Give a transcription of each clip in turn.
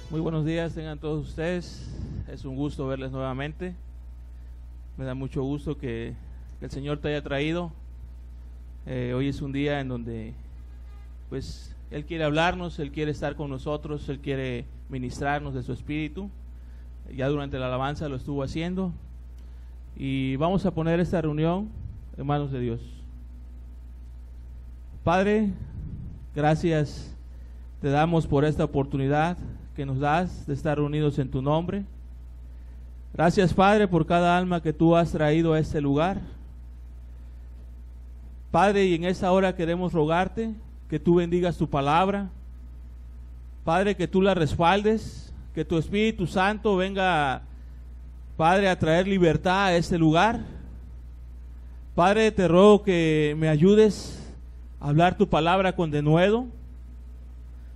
Muy buenos días tengan todos ustedes, es un gusto verles nuevamente, me da mucho gusto que el Señor te haya traído. Hoy es un día en donde pues Él quiere hablarnos, Él quiere estar con nosotros, Él quiere ministrarnos de su espíritu. Ya durante la alabanza lo estuvo haciendo y vamos a poner esta reunión en manos de Dios. Padre, gracias te damos por esta oportunidad que nos das de estar reunidos en tu nombre. Gracias, Padre, por cada alma que tú has traído a este lugar. Padre, y en esta hora queremos rogarte que tú bendigas tu palabra. Padre, que tú la respaldes, que tu Espíritu Santo venga, Padre, a traer libertad a este lugar. Padre, te ruego que me ayudes a hablar tu palabra con denuedo.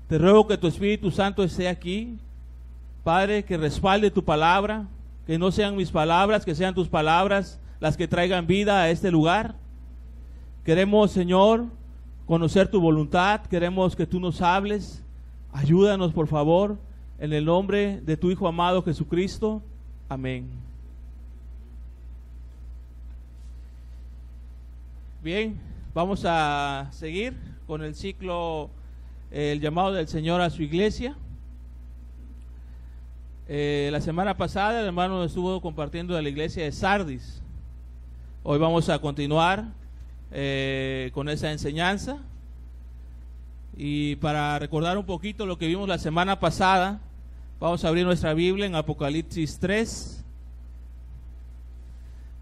Te ruego que tu Espíritu Santo esté aquí, Padre, que respalde tu palabra, que no sean mis palabras, que sean tus palabras las que traigan vida a este lugar. Queremos, Señor, conocer tu voluntad, queremos que tú nos hables. Ayúdanos, por favor, en el nombre de tu Hijo amado Jesucristo. Amén. Bien, vamos a seguir con el ciclo el llamado del Señor a su iglesia. La semana pasada el hermano nos estuvo compartiendo de la iglesia de Sardis. Hoy vamos a continuar con esa enseñanza. Y para recordar un poquito lo que vimos la semana pasada, vamos a abrir nuestra Biblia en Apocalipsis 3,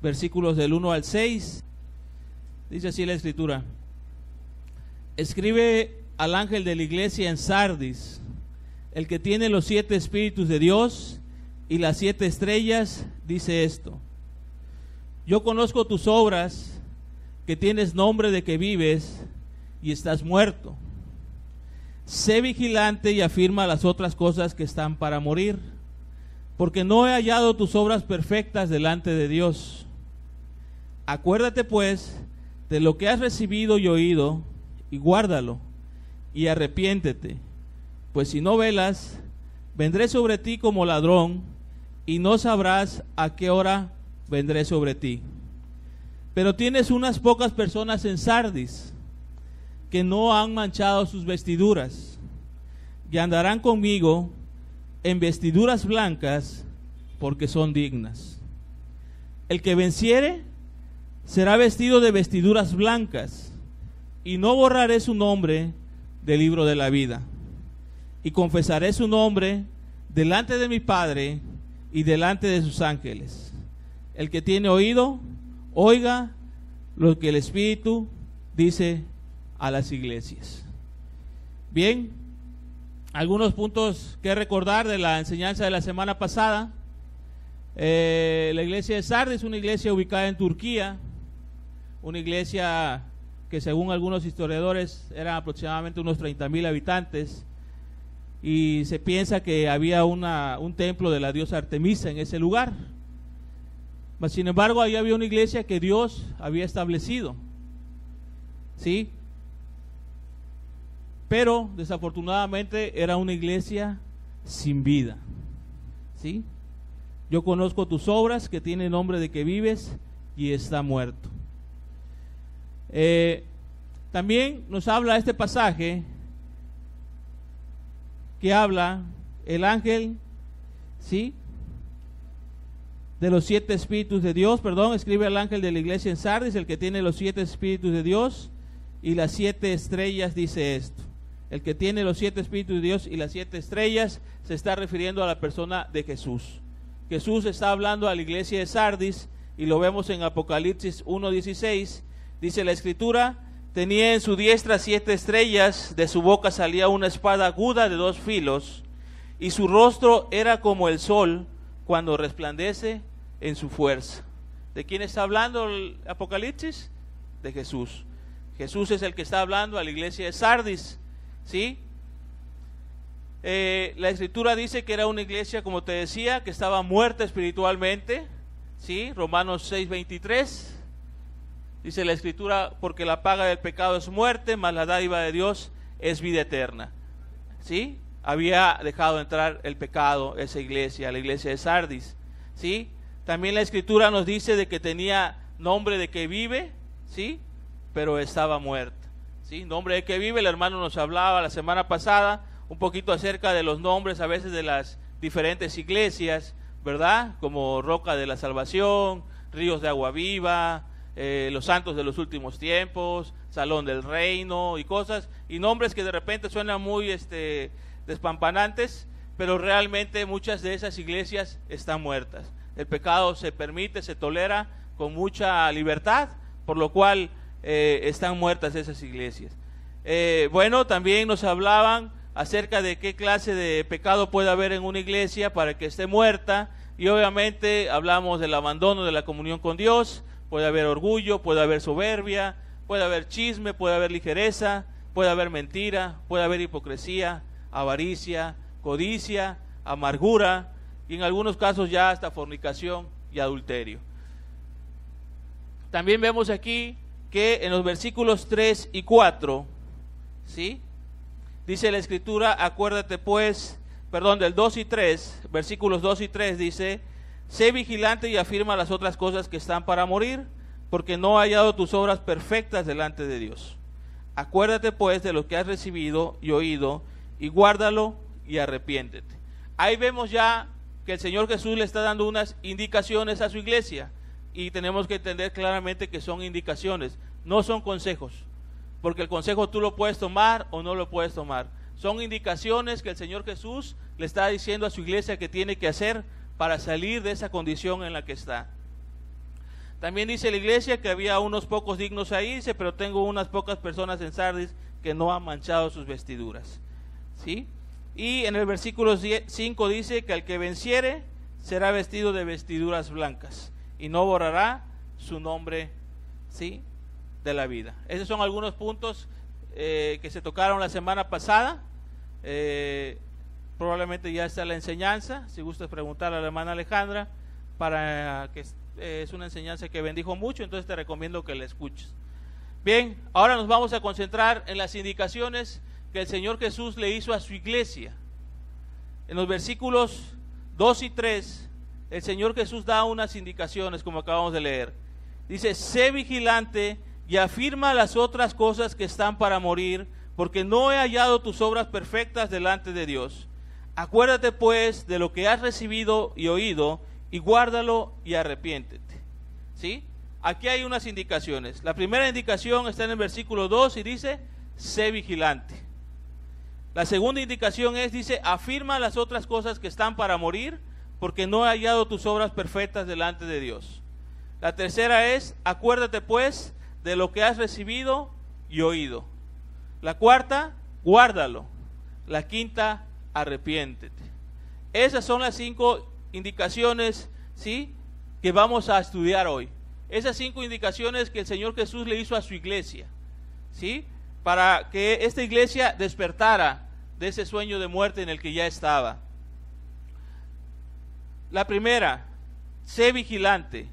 versículos del 1 al 6. Dice así la escritura: escribe al ángel de la iglesia en Sardis, el que tiene los 7 espíritus de Dios y las 7 estrellas, dice esto: yo conozco tus obras, que tienes nombre de que vives y estás muerto. Sé vigilante y afirma las otras cosas que están para morir, porque no he hallado tus obras perfectas delante de Dios. Acuérdate pues de lo que has recibido y oído, y guárdalo, y arrepiéntete, pues si no velas, vendré sobre ti como ladrón, y no sabrás a qué hora vendré sobre ti. Pero tienes unas pocas personas en Sardis, que no han manchado sus vestiduras, y andarán conmigo en vestiduras blancas, porque son dignas. El que venciere será vestido de vestiduras blancas, y no borraré su nombre del libro de la vida, y confesaré su nombre delante de mi Padre y delante de sus ángeles. El que tiene oído, oiga lo que el Espíritu dice a las iglesias. Bien, algunos puntos que recordar de la enseñanza de la semana pasada. La iglesia de Sardis es una iglesia ubicada en Turquía, una iglesia que según algunos historiadores eran aproximadamente unos 30,000 habitantes, y se piensa que había un templo de la diosa Artemisa en ese lugar. Mas sin embargo, ahí había una iglesia que Dios había establecido, ¿sí? Pero desafortunadamente era una iglesia sin vida, ¿sí? Yo conozco tus obras, que tiene nombre de que vives y está muerto. También nos habla este pasaje que habla el ángel, ¿sí?, de los 7 espíritus de Dios. Escribe al ángel de la iglesia en Sardis, el que tiene los 7 espíritus de Dios y las 7 estrellas, dice esto. El que tiene los 7 espíritus de Dios y las 7 estrellas se está refiriendo a la persona de Jesús. Jesús está hablando a la iglesia de Sardis y lo vemos en Apocalipsis 1:16. Dice la escritura: tenía en su diestra 7 estrellas, de su boca salía una espada aguda de 2 filos, y su rostro era como el sol cuando resplandece en su fuerza. ¿De quién está hablando el Apocalipsis? De Jesús. Jesús es el que está hablando a la iglesia de Sardis, ¿sí? La escritura dice que era una iglesia, como te decía, que estaba muerta espiritualmente, ¿sí? Romanos 6:23, dice la Escritura, porque la paga del pecado es muerte, mas la dádiva de Dios es vida eterna, ¿sí? Había dejado entrar el pecado esa iglesia, la iglesia de Sardis, ¿sí? También la Escritura nos dice de que tenía nombre de que vive, ¿sí? Pero estaba muerta, ¿sí? Nombre de que vive, el hermano nos hablaba la semana pasada un poquito acerca de los nombres a veces de las diferentes iglesias, ¿verdad? Como Roca de la Salvación, Ríos de Agua Viva, Los Santos de los Últimos Tiempos, Salón del Reino y cosas, y nombres que de repente suenan muy despampanantes, pero realmente muchas de esas iglesias están muertas. El pecado se permite, se tolera con mucha libertad, por lo cual están muertas esas iglesias. Bueno, también nos hablaban acerca de qué clase de pecado puede haber en una iglesia para que esté muerta, y obviamente hablamos del abandono de la comunión con Dios. Puede haber orgullo, puede haber soberbia, puede haber chisme, puede haber ligereza, puede haber mentira, puede haber hipocresía, avaricia, codicia, amargura, y en algunos casos ya hasta fornicación y adulterio. También vemos aquí que en los versículos 3 y 4, ¿sí? Dice la Escritura, acuérdate pues, del 2 y 3, versículos 2 y 3 dice, sé vigilante y afirma las otras cosas que están para morir, porque no ha hallado tus obras perfectas delante de Dios. Acuérdate pues de lo que has recibido y oído, y guárdalo y arrepiéntete. Ahí vemos ya que el Señor Jesús le está dando unas indicaciones a su iglesia, y tenemos que entender claramente que son indicaciones, no son consejos, porque el consejo tú lo puedes tomar o no lo puedes tomar. Son indicaciones que el Señor Jesús le está diciendo a su iglesia que tiene que hacer para salir de esa condición en la que está. También dice la iglesia que había unos pocos dignos ahí, dice, pero tengo unas pocas personas en Sardis que no han manchado sus vestiduras, ¿sí? Y en el versículo 5 dice que al que venciere será vestido de vestiduras blancas y no borrará su nombre, ¿sí?, de la vida. Esos son algunos puntos que se tocaron la semana pasada. Probablemente ya está la enseñanza, si gustas preguntar a la hermana Alejandra, para que es una enseñanza que bendijo mucho, entonces te recomiendo que la escuches. Bien, ahora nos vamos a concentrar en las indicaciones que el Señor Jesús le hizo a su iglesia. En los versículos 2 y 3, el Señor Jesús da unas indicaciones, como acabamos de leer. Dice, sé vigilante y afirma las otras cosas que están para morir, porque no he hallado tus obras perfectas delante de Dios. Acuérdate pues de lo que has recibido y oído, y guárdalo y arrepiéntete. ¿Sí? Aquí hay unas indicaciones. La primera indicación está en el versículo 2 y dice, sé vigilante. La segunda indicación dice, afirma las otras cosas que están para morir, porque no he hallado tus obras perfectas delante de Dios. La tercera es, acuérdate pues de lo que has recibido y oído. La cuarta, guárdalo. La quinta, arrepiéntete. Esas son las 5 indicaciones, ¿sí?, que vamos a estudiar hoy. Esas 5 indicaciones que el Señor Jesús le hizo a su iglesia, ¿sí?, para que esta iglesia despertara de ese sueño de muerte en el que ya estaba. La primera, sé vigilante.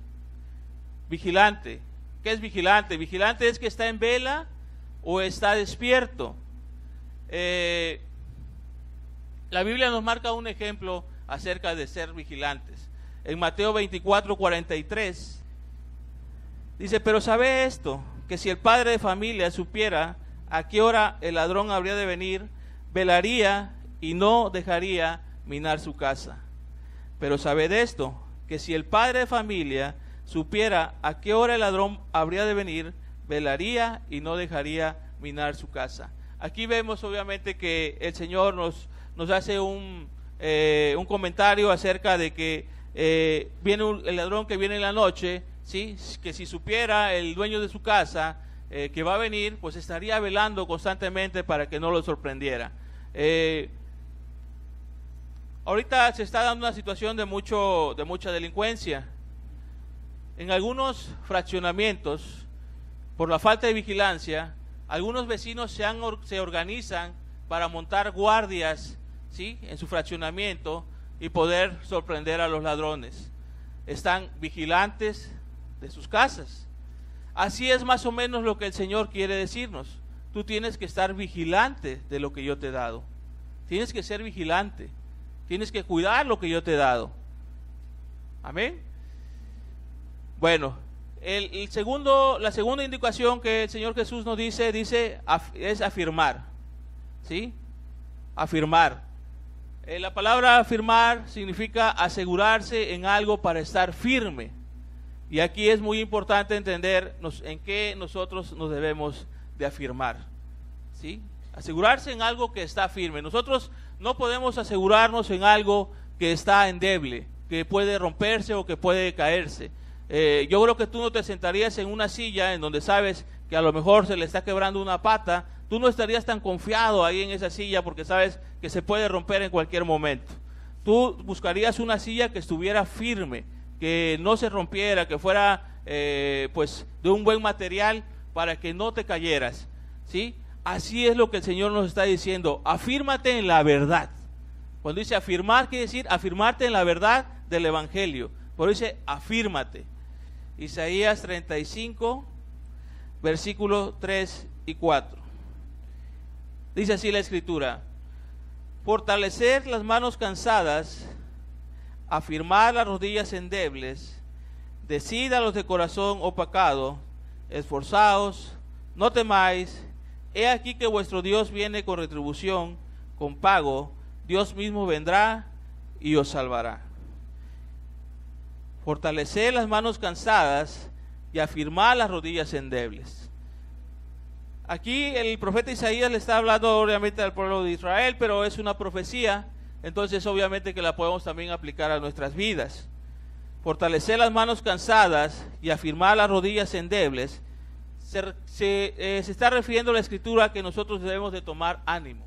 Vigilante. ¿Qué es vigilante? Vigilante es que está en vela o está despierto. La Biblia nos marca un ejemplo acerca de ser vigilantes. En Mateo 24:43 dice, pero sabe esto, que si el padre de familia supiera a qué hora el ladrón habría de venir, velaría y no dejaría minar su casa. Pero sabed esto, que si el padre de familia supiera a qué hora el ladrón habría de venir, velaría y no dejaría minar su casa. Aquí vemos obviamente que el Señor nos hace un comentario acerca de que viene el ladrón que viene en la noche, ¿sí?, que si supiera el dueño de su casa que va a venir, pues estaría velando constantemente para que no lo sorprendiera. Ahorita se está dando una situación de mucha delincuencia. En algunos fraccionamientos, por la falta de vigilancia, algunos vecinos se organizan para montar guardias, ¿sí?, en su fraccionamiento y poder sorprender a los ladrones. están vigilantes de sus casas. Así es más o menos lo que el Señor quiere decirnos. Tú tienes que estar vigilante de lo que yo te he dado. Tienes que ser vigilante. Tienes que cuidar lo que yo te he dado. Amén. Bueno, la segunda indicación que el Señor Jesús nos dice es afirmar. ¿Sí? Afirmar. La palabra afirmar significa asegurarse en algo para estar firme. Y aquí es muy importante entender en qué nosotros nos debemos de afirmar. ¿Sí? Asegurarse en algo que está firme. Nosotros no podemos asegurarnos en algo que está endeble, que puede romperse o que puede caerse. Yo creo que tú no te sentarías en una silla en donde sabes que a lo mejor se le está quebrando una pata. Tú no estarías tan confiado ahí en esa silla porque sabes que se puede romper en cualquier momento. Tú buscarías una silla que estuviera firme, que no se rompiera, que fuera pues de un buen material para que no te cayeras. ¿Sí? Así es lo que el Señor nos está diciendo. Afírmate en la verdad. Cuando dice afirmar, quiere decir afirmarte en la verdad del Evangelio. Por eso dice afírmate. Isaías 35, versículos 3 y 4. Dice así la Escritura: fortalecer las manos cansadas, afirmar las rodillas endebles, decid a los de corazón opacado, esforzaos, no temáis, he aquí que vuestro Dios viene con retribución, con pago, Dios mismo vendrá y os salvará. Fortalecer las manos cansadas y afirmar las rodillas endebles. Aquí el profeta Isaías le está hablando obviamente al pueblo de Israel, pero es una profecía, entonces obviamente que la podemos también aplicar a nuestras vidas. Fortalecer las manos cansadas y afirmar las rodillas endebles, se está refiriendo a la Escritura a que nosotros debemos de tomar ánimo,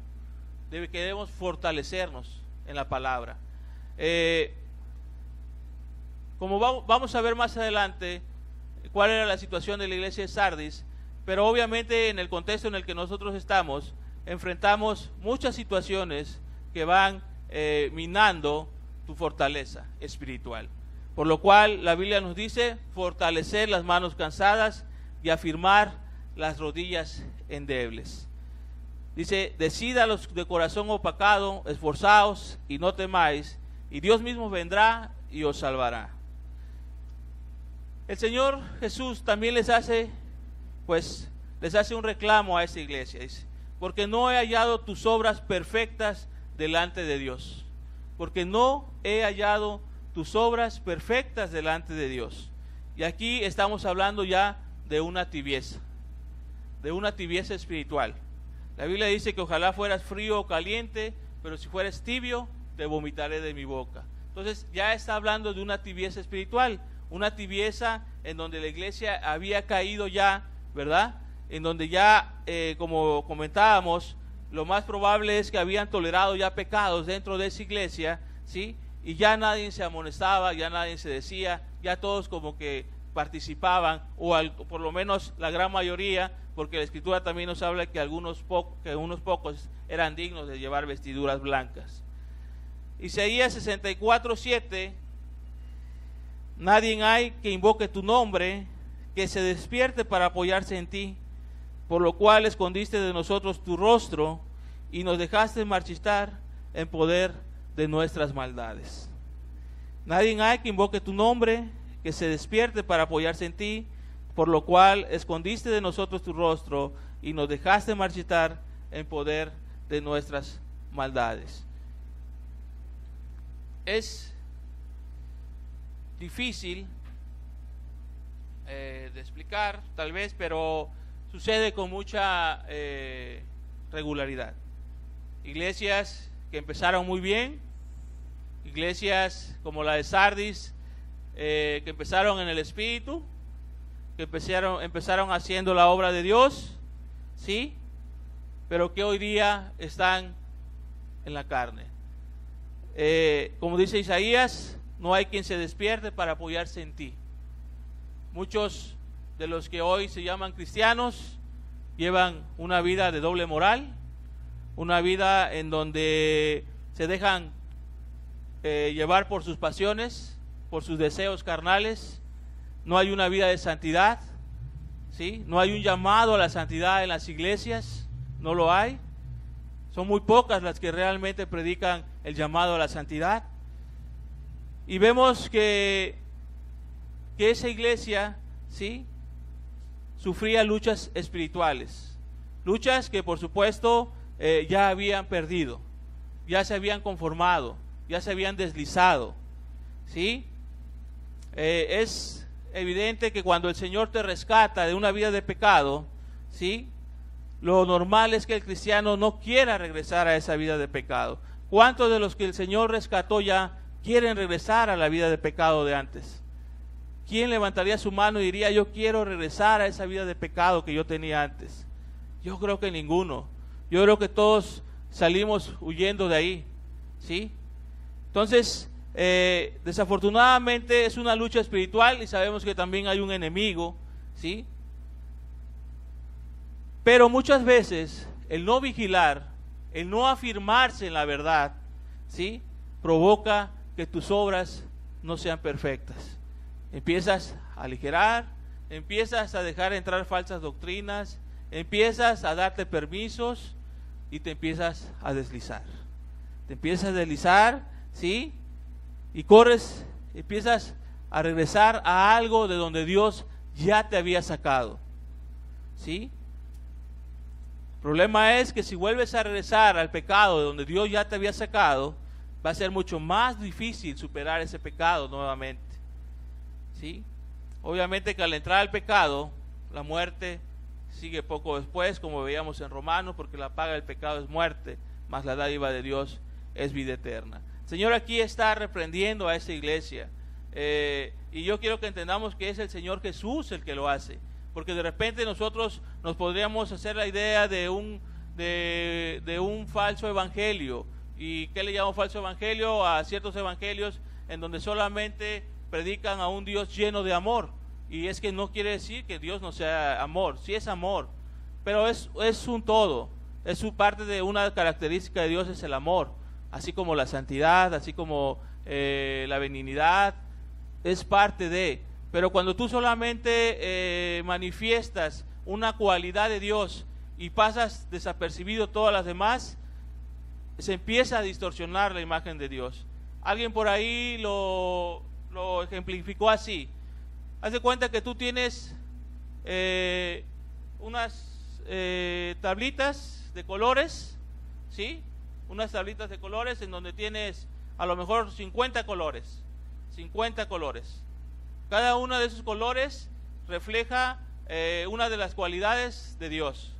que debemos fortalecernos en la palabra. Como vamos a ver más adelante cuál era la situación de la iglesia de Sardis, pero obviamente en el contexto en el que nosotros estamos, enfrentamos muchas situaciones que van minando tu fortaleza espiritual. Por lo cual la Biblia nos dice fortalecer las manos cansadas y afirmar las rodillas endebles. Dice, decid a los de corazón opacado, esforzaos y no temáis, y Dios mismo vendrá y os salvará. El Señor Jesús también les hace un reclamo a esa iglesia. Dice, porque no he hallado tus obras perfectas delante de Dios. Porque no he hallado tus obras perfectas delante de Dios. Y aquí estamos hablando ya de una tibieza espiritual. La Biblia dice que ojalá fueras frío o caliente, pero si fueres tibio, te vomitaré de mi boca. Entonces ya está hablando de una tibieza espiritual, una tibieza en donde la iglesia había caído ya, ¿verdad? En donde ya, como comentábamos, lo más probable es que habían tolerado ya pecados dentro de esa iglesia, ¿sí? Y ya nadie se amonestaba, ya nadie se decía, ya todos como que participaban, o por lo menos la gran mayoría, porque la Escritura también nos habla que unos pocos eran dignos de llevar vestiduras blancas. Isaías 64:7: nadie hay que invoque tu nombre, que se despierte para apoyarse en ti, por lo cual escondiste de nosotros tu rostro y nos dejaste marchitar en poder de nuestras maldades. Nadie hay que invoque tu nombre, que se despierte para apoyarse en ti, por lo cual escondiste de nosotros tu rostro y nos dejaste marchitar en poder de nuestras maldades. Es difícil de explicar tal vez, pero sucede con mucha regularidad. Iglesias que empezaron muy bien, iglesias como la de Sardis, que empezaron en el Espíritu, que empezaron haciendo la obra de Dios, ¿sí? Pero que hoy día están en la carne. Como dice Isaías, no hay quien se despierte para apoyarse en ti. Muchos de los que hoy se llaman cristianos llevan una vida de doble moral, una vida en donde se dejan llevar por sus pasiones, por sus deseos carnales, no hay una vida de santidad, ¿sí? No hay un llamado a la santidad en las iglesias, no lo hay. Son muy pocas las que realmente predican el llamado a la santidad. Y vemos que esa iglesia, ¿sí?, sufría luchas espirituales, luchas que por supuesto ya habían perdido, ya se habían conformado, ya se habían deslizado, ¿sí? Es evidente que cuando el Señor te rescata de una vida de pecado, ¿sí?, lo normal es que el cristiano no quiera regresar a esa vida de pecado. ¿Cuántos de los que el Señor rescató ya quieren regresar a la vida de pecado de antes? ¿Quién levantaría su mano y diría, yo quiero regresar a esa vida de pecado que yo tenía antes? Yo creo que ninguno. Yo creo que todos salimos huyendo de ahí, ¿sí? Entonces, desafortunadamente es una lucha espiritual y sabemos que también hay un enemigo, ¿sí? Pero muchas veces el no vigilar, el no afirmarse en la verdad, ¿sí?, provoca que tus obras no sean perfectas. Empiezas a aligerar, empiezas a dejar entrar falsas doctrinas, empiezas a darte permisos y te empiezas a deslizar. Te empiezas a deslizar, ¿sí? Y corres, empiezas a regresar a algo de donde Dios ya te había sacado, ¿sí? El problema es que si vuelves a regresar al pecado de donde Dios ya te había sacado, va a ser mucho más difícil superar ese pecado nuevamente, ¿sí? Obviamente que al entrar al pecado, la muerte sigue poco después, como veíamos en Romanos, porque la paga del pecado es muerte, mas la dádiva de Dios es vida eterna. El Señor aquí está reprendiendo a esta iglesia, y yo quiero que entendamos que es el Señor Jesús el que lo hace, porque de repente nosotros nos podríamos hacer la idea de un falso evangelio. ¿Y qué le llamo falso evangelio? A ciertos evangelios en donde solamente predican a un Dios lleno de amor, y es que no quiere decir que Dios no sea amor, sí es amor, pero es un todo, es su parte de una característica de Dios, es el amor, así como la santidad, así como la benignidad, es parte de. Pero cuando tú solamente manifiestas una cualidad de Dios y pasas desapercibido todas las demás, se empieza a distorsionar la imagen de Dios. Alguien por ahí lo ejemplificó así. Haz de cuenta que tú tienes unas tablitas de colores, ¿sí? Unas tablitas de colores en donde tienes a lo mejor 50 colores. 50 colores. Cada uno de esos colores refleja una de las cualidades de Dios.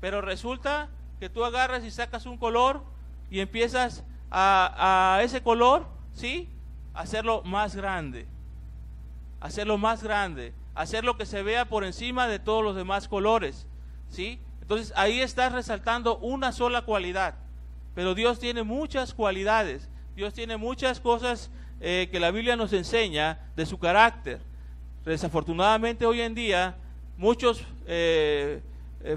Pero resulta que tú agarras y sacas un color y empiezas a ese color, ¿sí?, hacerlo más grande, hacerlo que se vea por encima de todos los demás colores, ¿sí? Entonces ahí estás resaltando una sola cualidad, pero Dios tiene muchas cualidades, Dios tiene muchas cosas que la Biblia nos enseña de su carácter. Desafortunadamente hoy en día muchos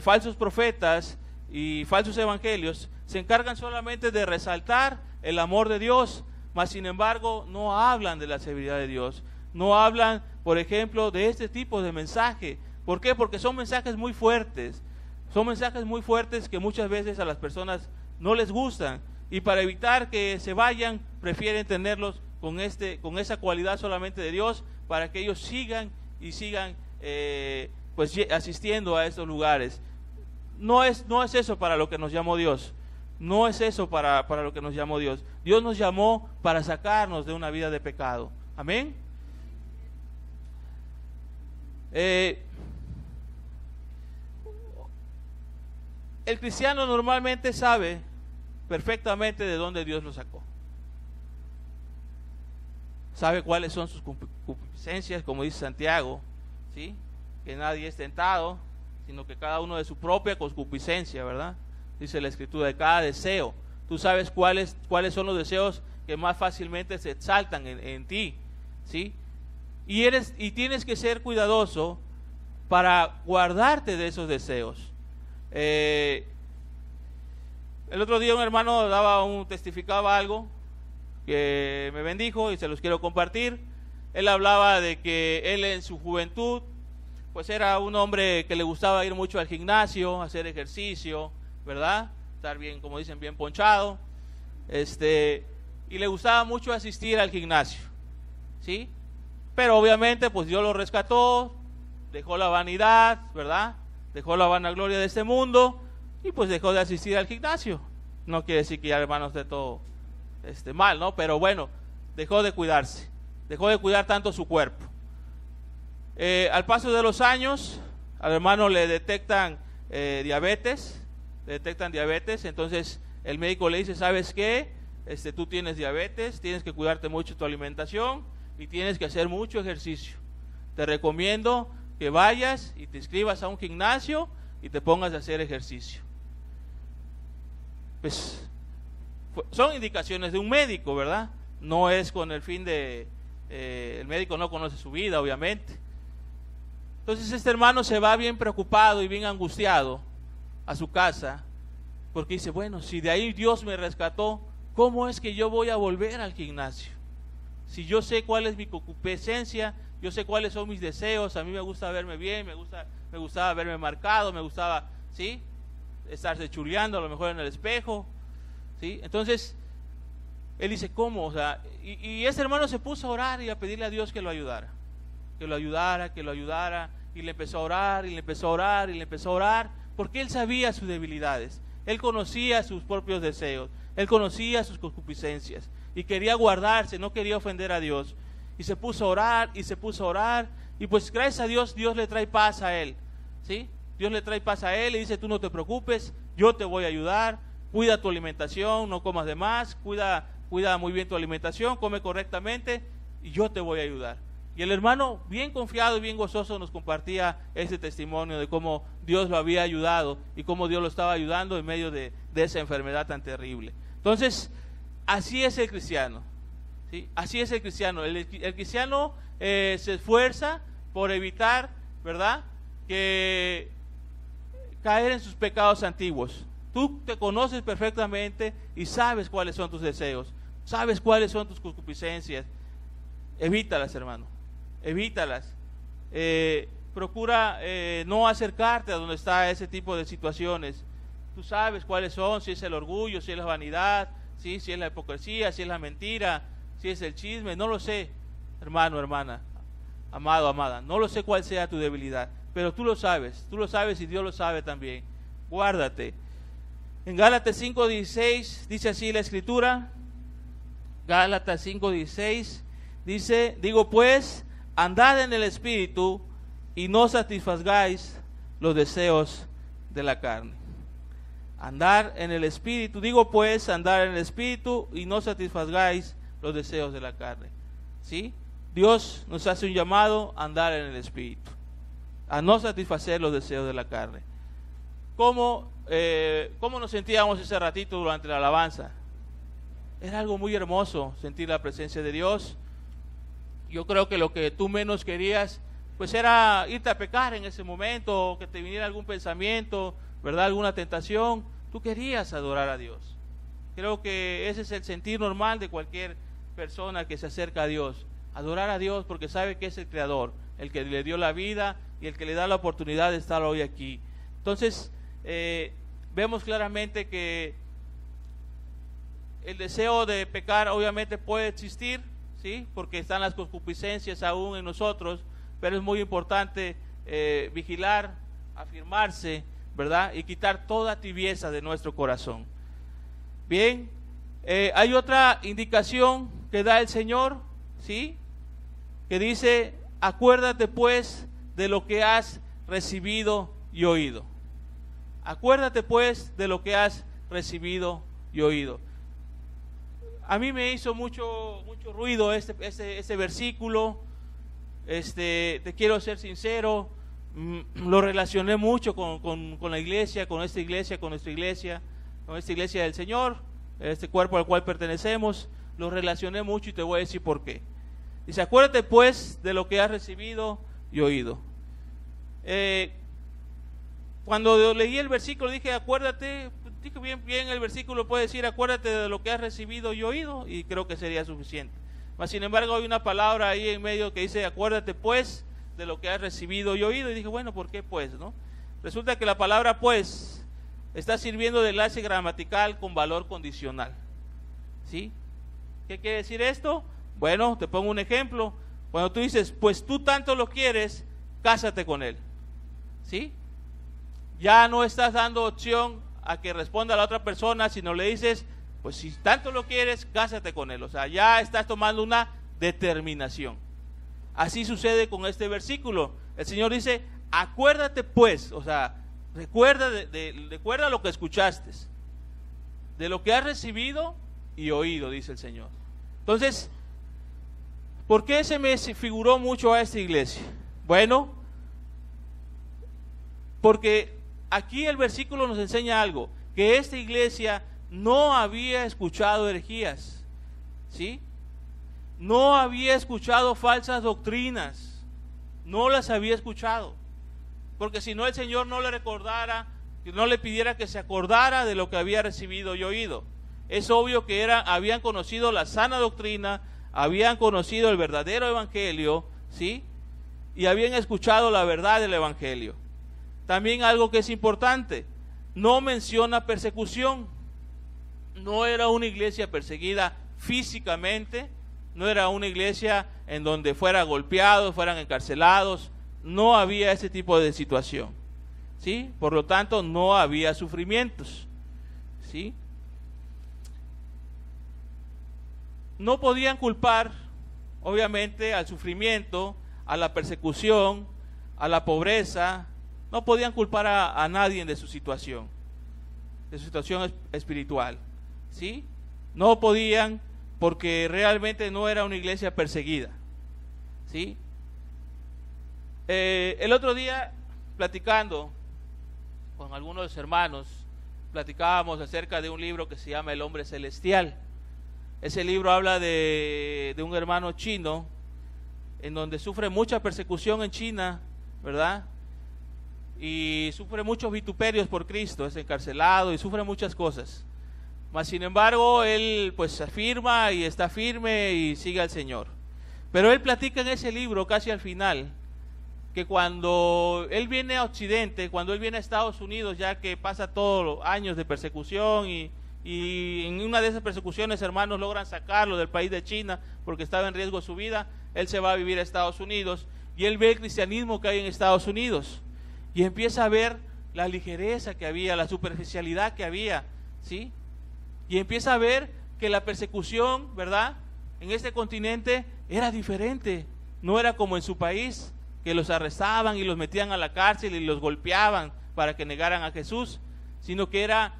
falsos profetas y falsos evangelios se encargan solamente de resaltar el amor de Dios, mas sin embargo no hablan de la severidad de Dios, no hablan, por ejemplo, de este tipo de mensaje. ¿Por qué? Porque son mensajes muy fuertes, que muchas veces a las personas no les gustan, y para evitar que se vayan, prefieren tenerlos con esa cualidad solamente de Dios, para que ellos sigan pues asistiendo a estos lugares. No es eso para lo que nos llamó Dios. No es eso para lo que nos llamó Dios. Dios nos llamó para sacarnos de una vida de pecado. Amén. El cristiano normalmente sabe perfectamente de dónde Dios lo sacó. Sabe cuáles son sus concupiscencias, como dice Santiago, ¿sí? Que nadie es tentado, sino que cada uno de su propia concupiscencia, ¿verdad? Dice la Escritura, de cada deseo. Tú sabes cuáles son los deseos que más fácilmente se exaltan en ti, ¿sí? Y tienes que ser cuidadoso para guardarte de esos deseos. El otro día un hermano testificaba algo, que me bendijo y se los quiero compartir. Él hablaba de que él en su juventud pues era un hombre que le gustaba ir mucho al gimnasio, hacer ejercicio, ¿verdad? Estar bien, como dicen, bien ponchado. Y le gustaba mucho asistir al gimnasio, ¿sí? Pero obviamente pues Dios lo rescató, dejó la vanidad, ¿verdad? Dejó la vanagloria de este mundo y pues dejó de asistir al gimnasio. No quiere decir que ya, hermanos, esté todo mal, ¿no? Pero bueno, dejó de cuidarse, dejó de cuidar tanto su cuerpo. Al paso de los años, al hermano le detectan diabetes, entonces el médico le dice, ¿sabes qué? Tú tienes diabetes, tienes que cuidarte mucho tu alimentación y tienes que hacer mucho ejercicio. Te recomiendo que vayas y te inscribas a un gimnasio y te pongas a hacer ejercicio. Pues son indicaciones de un médico, ¿verdad? No es con el fin de... el médico no conoce su vida, obviamente. Entonces este hermano se va bien preocupado y bien angustiado a su casa, porque dice, bueno, si de ahí Dios me rescató, ¿cómo es que yo voy a volver al gimnasio? Si yo sé cuál es mi concupiscencia, yo sé cuáles son mis deseos, a mí me gusta verme bien, me gustaba verme marcado, me gustaba, ¿sí?, estarse chuleando a lo mejor en el espejo, ¿sí? Entonces, él dice, ¿cómo? O sea, y ese hermano se puso a orar y a pedirle a Dios que lo ayudara, y le empezó a orar, y le empezó a orar, y le empezó a orar, porque él sabía sus debilidades, él conocía sus propios deseos, él conocía sus concupiscencias, y quería guardarse, no quería ofender a Dios, y se puso a orar, y pues gracias a Dios, Dios le trae paz a él, ¿sí? Dios le trae paz a él y dice, tú no te preocupes, yo te voy a ayudar, cuida tu alimentación, no comas de más, cuida muy bien tu alimentación, come correctamente y yo te voy a ayudar. Y el hermano, bien confiado y bien gozoso, nos compartía ese testimonio de cómo Dios lo había ayudado y cómo Dios lo estaba ayudando en medio de esa enfermedad tan terrible. Entonces, así es el cristiano, ¿sí? Así es el cristiano. El cristiano se esfuerza por evitar, ¿verdad?, que caer en sus pecados antiguos. Tú te conoces perfectamente y sabes cuáles son tus deseos, sabes cuáles son tus concupiscencias. Evítalas, hermano, evítalas. Procura no acercarte a donde está ese tipo de situaciones. Tú sabes cuáles son, si es el orgullo, si es la vanidad, si es la hipocresía, si es la mentira, si es el chisme, no lo sé, hermano, hermana, amado, amada, no lo sé cuál sea tu debilidad, pero tú lo sabes y Dios lo sabe también. Guárdate. En Gálatas 5:16 dice así la escritura, Gálatas 5:16 dice, digo pues, andad en el Espíritu y no satisfagáis los deseos de la carne. Andar en el Espíritu, digo pues, andar en el Espíritu y no satisfagáis los deseos de la carne. ¿Sí? Dios nos hace un llamado a andar en el Espíritu, a no satisfacer los deseos de la carne. ¿Cómo nos sentíamos ese ratito durante la alabanza? Era algo muy hermoso sentir la presencia de Dios. Yo creo que lo que tú menos querías, pues era irte a pecar en ese momento, o que te viniera algún pensamiento, ¿verdad?, alguna tentación. Tú querías adorar a Dios. Creo que ese es el sentir normal de cualquier persona que se acerca a Dios. Adorar a Dios porque sabe que es el Creador, el que le dio la vida y el que le da la oportunidad de estar hoy aquí. Entonces, vemos claramente que el deseo de pecar obviamente puede existir, ¿sí?, porque están las concupiscencias aún en nosotros, pero es muy importante vigilar, afirmarse, ¿verdad?, y quitar toda tibieza de nuestro corazón. Bien, hay otra indicación que da el Señor, ¿sí?, que dice, acuérdate pues de lo que has recibido y oído. Acuérdate pues de lo que has recibido y oído. A mí me hizo mucho ruido este versículo. Te quiero ser sincero, lo relacioné mucho con la iglesia, con esta iglesia, con nuestra iglesia, con esta iglesia del Señor, este cuerpo al cual pertenecemos. Lo relacioné mucho y te voy a decir por qué. Dice, acuérdate pues de lo que has recibido y oído. Cuando leí el versículo dije, acuérdate, dije bien el versículo puede decir, acuérdate de lo que has recibido y oído, y creo que sería suficiente. Mas sin embargo hay una palabra ahí en medio que dice, acuérdate pues de lo que has recibido y oído, y dije, bueno, ¿por qué pues, no? Resulta que la palabra pues está sirviendo de enlace gramatical con valor condicional, ¿sí? ¿Qué quiere decir esto? Bueno, te pongo un ejemplo. Cuando tú dices, pues tú tanto lo quieres, cásate con él, ¿sí? Ya no estás dando opción a que responda a la otra persona, sino le dices, pues si tanto lo quieres, cásate con él. O sea, ya estás tomando una determinación. Así sucede con este versículo. El Señor dice, acuérdate pues, o sea, recuerda recuerda lo que escuchaste, de lo que has recibido y oído, dice el Señor. Entonces, ¿por qué se me figuró mucho a esta iglesia? Bueno, porque aquí el versículo nos enseña algo, que esta iglesia no había escuchado herejías, ¿sí? No había escuchado falsas doctrinas, no las había escuchado, porque si no el Señor no le recordara, no le pidiera que se acordara de lo que había recibido y oído. Es obvio que habían conocido la sana doctrina, habían conocido el verdadero evangelio, ¿sí? Y habían escuchado la verdad del evangelio. También algo que es importante, no menciona persecución. No era una iglesia perseguida físicamente, no era una iglesia en donde fueran golpeados, fueran encarcelados, no había ese tipo de situación, ¿sí? Por lo tanto, no había sufrimientos, ¿sí? No podían culpar, obviamente, al sufrimiento, a la persecución, a la pobreza. No podían culpar a nadie de su situación espiritual, ¿sí? No podían, porque realmente no era una iglesia perseguida, ¿sí? El otro día, platicando con algunos de los hermanos, platicábamos acerca de un libro que se llama El Hombre Celestial. Ese libro habla de un hermano chino, en donde sufre mucha persecución en China, ¿verdad? Y sufre muchos vituperios por Cristo, es encarcelado y sufre muchas cosas. Mas sin embargo, él pues afirma y está firme y sigue al Señor. Pero él platica en ese libro, casi al final, que cuando él viene a Occidente, cuando él viene a Estados Unidos, ya que pasa todos los años de persecución y en una de esas persecuciones, hermanos, logran sacarlo del país de China porque estaba en riesgo su vida, él se va a vivir a Estados Unidos y él ve el cristianismo que hay en Estados Unidos. Y empieza a ver la ligereza que había, la superficialidad que había, ¿sí? Y empieza a ver que la persecución, ¿verdad?, en este continente era diferente. No era como en su país, que los arrestaban y los metían a la cárcel y los golpeaban para que negaran a Jesús, sino que era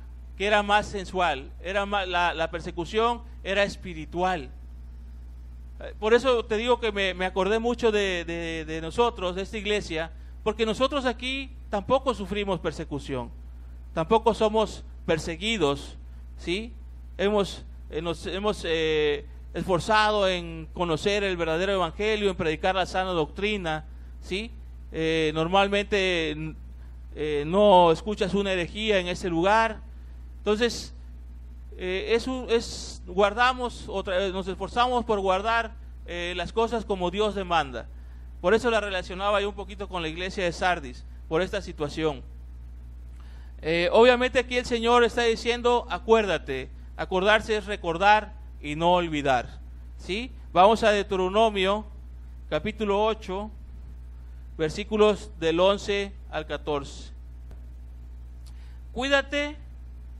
más sensual, la persecución era espiritual. Por eso te digo que me acordé mucho de nosotros, de esta iglesia, porque nosotros aquí tampoco sufrimos persecución, tampoco somos perseguidos, ¿sí? Nos hemos esforzado en conocer el verdadero evangelio, en predicar la sana doctrina, ¿sí? Normalmente no escuchas una herejía en ese lugar. Entonces, nos esforzamos por guardar las cosas como Dios demanda. Por eso la relacionaba yo un poquito con la iglesia de Sardis, por esta situación. Obviamente aquí el Señor está diciendo, acuérdate. Acordarse es recordar y no olvidar, ¿sí? Vamos a Deuteronomio, capítulo 8, versículos del 11 al 14. Cuídate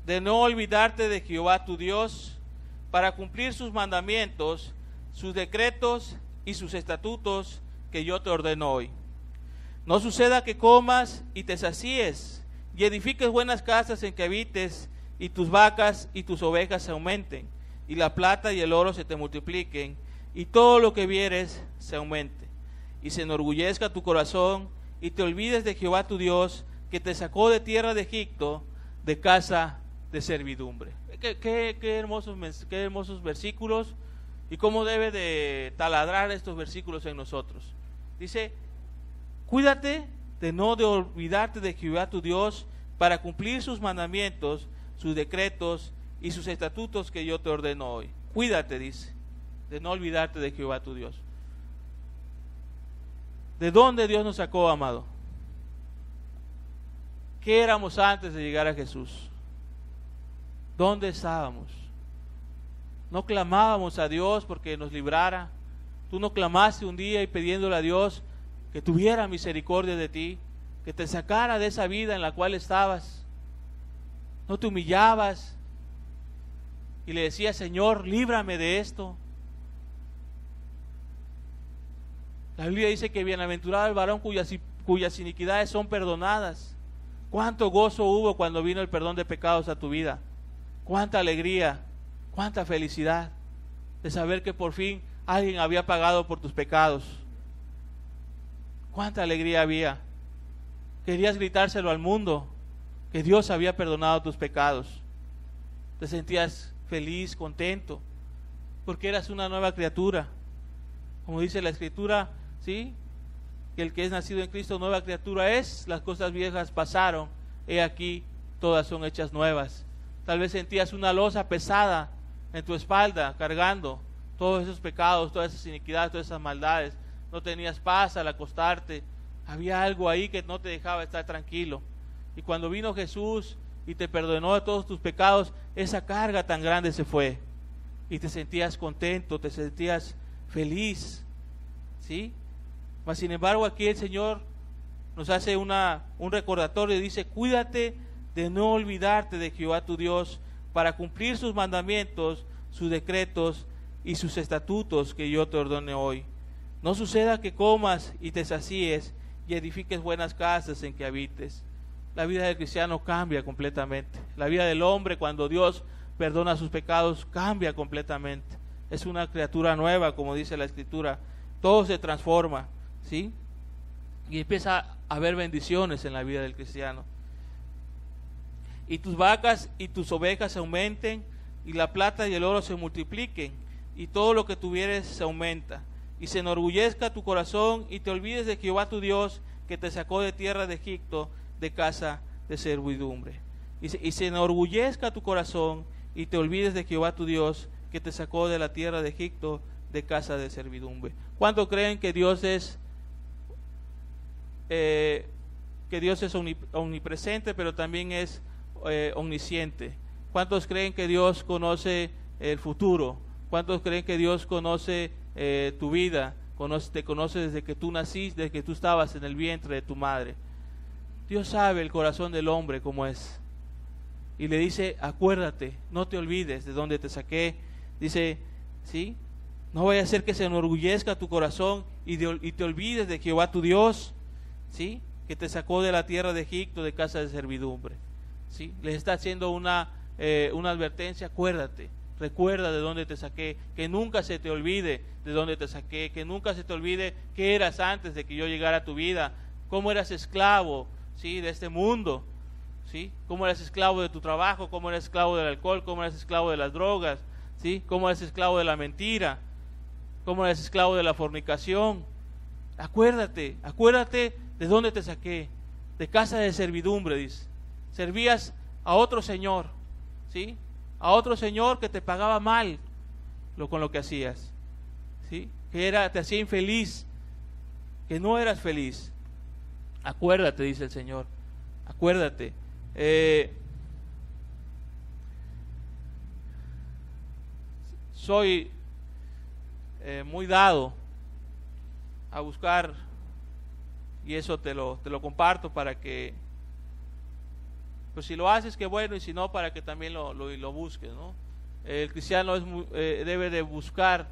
de no olvidarte de Jehová tu Dios, para cumplir sus mandamientos, sus decretos y sus estatutos que yo te ordeno hoy. No suceda que comas y te sacíes, y edifiques buenas casas en que habites, y tus vacas y tus ovejas se aumenten, y la plata y el oro se te multipliquen, y todo lo que vieres se aumente, y se enorgullezca tu corazón, y te olvides de Jehová tu Dios, que te sacó de tierra de Egipto, de casa de servidumbre. Qué hermosos versículos, y cómo debe de taladrar estos versículos en nosotros. Dice, cuídate de no olvidarte de Jehová tu Dios, para cumplir sus mandamientos, sus decretos y sus estatutos que yo te ordeno hoy. Cuídate, dice, de no olvidarte de Jehová tu Dios. ¿De dónde Dios nos sacó, amado? ¿Qué éramos antes de llegar a Jesús? ¿Dónde estábamos? No clamábamos a Dios porque nos librara. Tú no clamaste un día y pidiéndole a Dios que tuviera misericordia de ti, que te sacara de esa vida en la cual estabas. No te humillabas y le decías, Señor, líbrame de esto. La Biblia dice que bienaventurado el varón cuyas iniquidades son perdonadas. Cuánto gozo hubo cuando vino el perdón de pecados a tu vida. Cuánta alegría, cuánta felicidad de saber que por fin alguien había pagado por tus pecados. Cuánta alegría había. Querías gritárselo al mundo, que Dios había perdonado tus pecados. Te sentías feliz, contento, porque eras una nueva criatura. Como dice la Escritura, ¿sí? Que el que es nacido en Cristo nueva criatura es. Las cosas viejas pasaron, he aquí, todas son hechas nuevas. Tal vez sentías una losa pesada en tu espalda, cargando todos esos pecados, todas esas iniquidades, todas esas maldades. No tenías paz al acostarte. Había algo ahí que no te dejaba estar tranquilo. Y cuando vino Jesús y te perdonó de todos tus pecados, esa carga tan grande se fue. Y te sentías contento, te sentías feliz. ¿Sí? Mas sin embargo aquí el Señor nos hace un recordatorio y dice, cuídate de no olvidarte de Jehová tu Dios para cumplir sus mandamientos, sus decretos y sus estatutos que yo te ordene hoy. No suceda que comas y te sacíes y edifiques buenas casas en que habites. La vida del cristiano cambia completamente. La vida del hombre, cuando Dios perdona sus pecados, cambia completamente. Es una criatura nueva, como dice la Escritura. Todo se transforma, ¿sí? Y empieza a haber bendiciones en la vida del cristiano. Y tus vacas y tus ovejas se aumenten, y la plata y el oro se multipliquen, y todo lo que tuvieres se aumenta. Y se enorgullezca tu corazón, y te olvides de Jehová tu Dios, que te sacó de tierra de Egipto, de casa de servidumbre. Y se enorgullezca tu corazón, y te olvides de Jehová tu Dios, que te sacó de la tierra de Egipto, de casa de servidumbre. ¿Cuántos creen que Dios es omnipresente, pero también es omnisciente? ¿Cuántos creen que Dios conoce el futuro? ¿Cuántos creen que Dios conoce tu vida? Te conoce desde que tú naciste, desde que tú estabas en el vientre de tu madre. Dios sabe el corazón del hombre cómo es. Y le dice, acuérdate, no te olvides de dónde te saqué. Dice, ¿sí? No vaya a ser que se enorgullezca tu corazón y te olvides de Jehová tu Dios, ¿sí? Que te sacó de la tierra de Egipto, de casa de servidumbre. ¿Sí? Les está haciendo una advertencia. Acuérdate, recuerda de dónde te saqué, que nunca se te olvide de dónde te saqué, que nunca se te olvide qué eras antes de que yo llegara a tu vida, cómo eras esclavo, ¿sí? De este mundo, ¿sí? Cómo eras esclavo de tu trabajo, cómo eras esclavo del alcohol, cómo eras esclavo de las drogas, ¿sí? Cómo eras esclavo de la mentira, cómo eras esclavo de la fornicación. Acuérdate de dónde te saqué, de casa de servidumbre, dice. Servías a otro señor, ¿sí? A otro señor que te pagaba mal con lo que hacías, ¿sí? Que te hacía infeliz, que no eras feliz. Acuérdate, dice el Señor, acuérdate. Soy muy dado a buscar, y eso te lo comparto para que, pues si lo haces, qué bueno, y si no, para que también lo busques, ¿no? El cristiano debe de buscar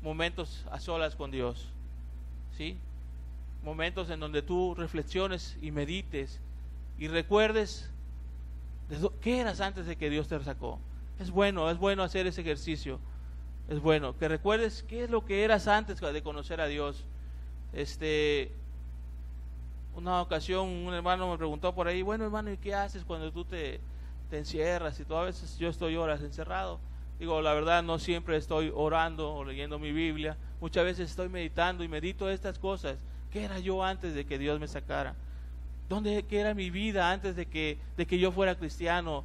momentos a solas con Dios, ¿sí? Momentos en donde tú reflexiones y medites y recuerdes qué eras antes de que Dios te sacó. Es bueno hacer ese ejercicio. Es bueno que recuerdes qué es lo que eras antes de conocer a Dios. Una ocasión un hermano me preguntó por ahí, bueno, hermano, ¿y qué haces cuando tú te encierras? Y todas veces yo estoy horas encerrado. Digo, la verdad, no siempre estoy orando o leyendo mi Biblia. Muchas veces estoy meditando y medito estas cosas. ¿Qué era yo antes de que Dios me sacara? ¿Qué era mi vida antes de que yo fuera cristiano?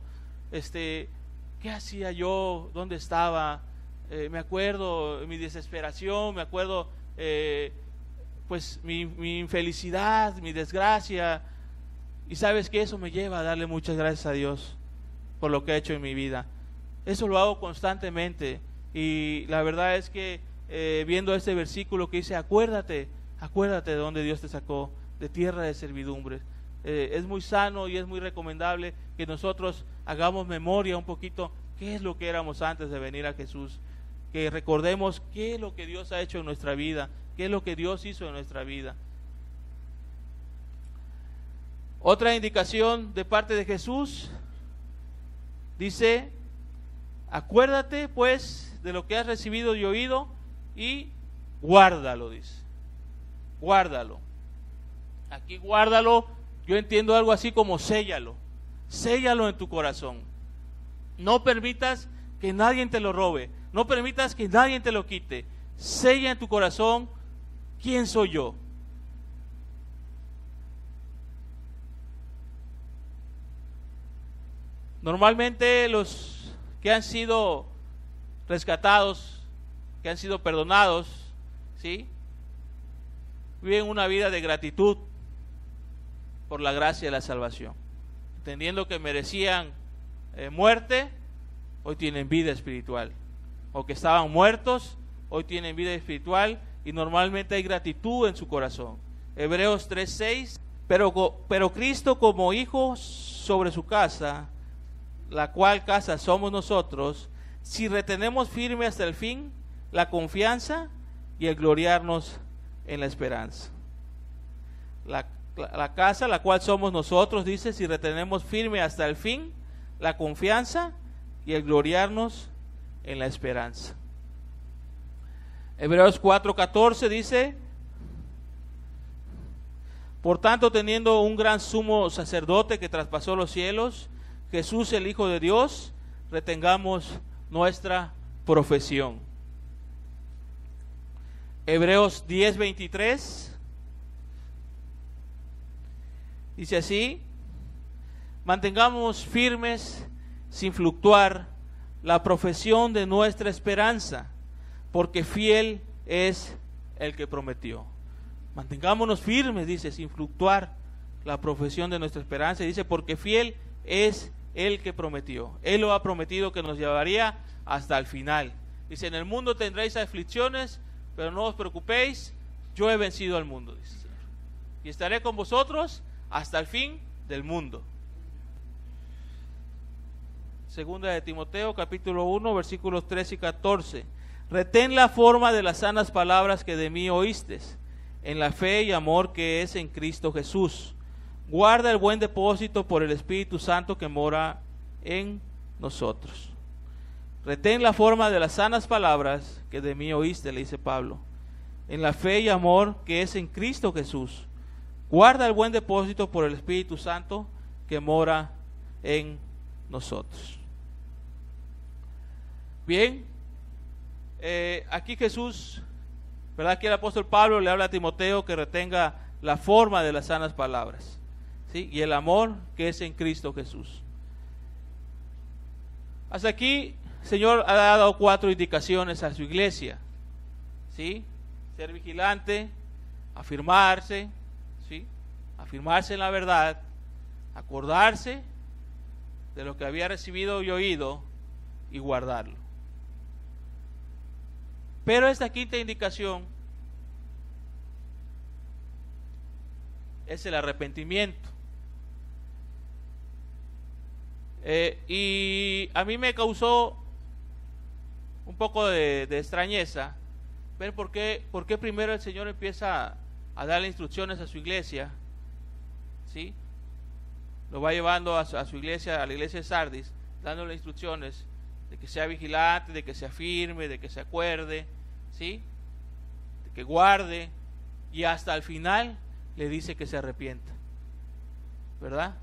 ¿qué hacía yo? ¿Dónde estaba? Me acuerdo mi desesperación, me acuerdo pues mi infelicidad, mi desgracia. Y sabes que eso me lleva a darle muchas gracias a Dios por lo que ha hecho en mi vida. Eso lo hago constantemente. Y la verdad es que viendo este versículo que dice, acuérdate de donde Dios te sacó, de tierra de servidumbre. Es muy sano y es muy recomendable que nosotros hagamos memoria un poquito qué es lo que éramos antes de venir a Jesús, que recordemos qué es lo que Dios ha hecho en nuestra vida, qué es lo que Dios hizo en nuestra vida. Otra indicación de parte de Jesús dice, acuérdate pues de lo que has recibido y oído y guárdalo, dice, guárdalo. Aquí guárdalo, yo entiendo algo así como séllalo en tu corazón. No permitas que nadie te lo robe, no permitas que nadie te lo quite. Sella en tu corazón, ¿quién soy yo? Normalmente los que han sido rescatados, que han sido perdonados, ¿sí?, viven una vida de gratitud por la gracia de la salvación, entendiendo que merecían muerte, hoy tienen vida espiritual, o que estaban muertos, hoy tienen vida espiritual, y normalmente hay gratitud en su corazón. Hebreos 3:6, pero Cristo como hijo sobre su casa, la cual casa somos nosotros, si retenemos firme hasta el fin la confianza y el gloriarnos en la esperanza. La casa, la cual somos nosotros, dice, si retenemos firme hasta el fin la confianza y el gloriarnos en la esperanza. Hebreos 4:14 dice, por tanto, teniendo un gran sumo sacerdote que traspasó los cielos, Jesús el Hijo de Dios, retengamos nuestra profesión. Hebreos 10:23 dice así, mantengamos firmes sin fluctuar la profesión de nuestra esperanza, porque fiel es el que prometió. Mantengámonos firmes, dice, sin fluctuar la profesión de nuestra esperanza, y dice, porque fiel es el que prometió. Él lo ha prometido que nos llevaría hasta el final. Dice, en el mundo tendréis aflicciones, pero no os preocupéis, yo he vencido al mundo, dice el Señor, y estaré con vosotros hasta el fin del mundo. Segunda de Timoteo, capítulo 1, versículos 13 y 14. Retén la forma de las sanas palabras que de mí oístes, en la fe y amor que es en Cristo Jesús. Guarda el buen depósito por el Espíritu Santo que mora en nosotros. Retén la forma de las sanas palabras que de mí oíste, le dice Pablo, en la fe y amor que es en Cristo Jesús. Guarda el buen depósito por el Espíritu Santo que mora en nosotros. Bien, aquí Jesús, ¿verdad? Aquí el apóstol Pablo le habla a Timoteo que retenga la forma de las sanas palabras, ¿sí?, y el amor que es en Cristo Jesús. Hasta aquí el Señor ha dado 4 indicaciones a su iglesia, ¿sí? Ser vigilante, afirmarse, ¿sí?, afirmarse en la verdad, acordarse de lo que había recibido y oído y guardarlo. Pero esta 5ª indicación es el arrepentimiento. Y a mí me causó un poco de extrañeza ver por qué primero el Señor empieza a darle instrucciones a su iglesia, ¿sí? Lo va llevando a su iglesia, a la iglesia de Sardis, dándole instrucciones de que sea vigilante, de que sea firme, de que se acuerde, ¿sí?, de que guarde, y hasta el final le dice que se arrepienta, ¿verdad?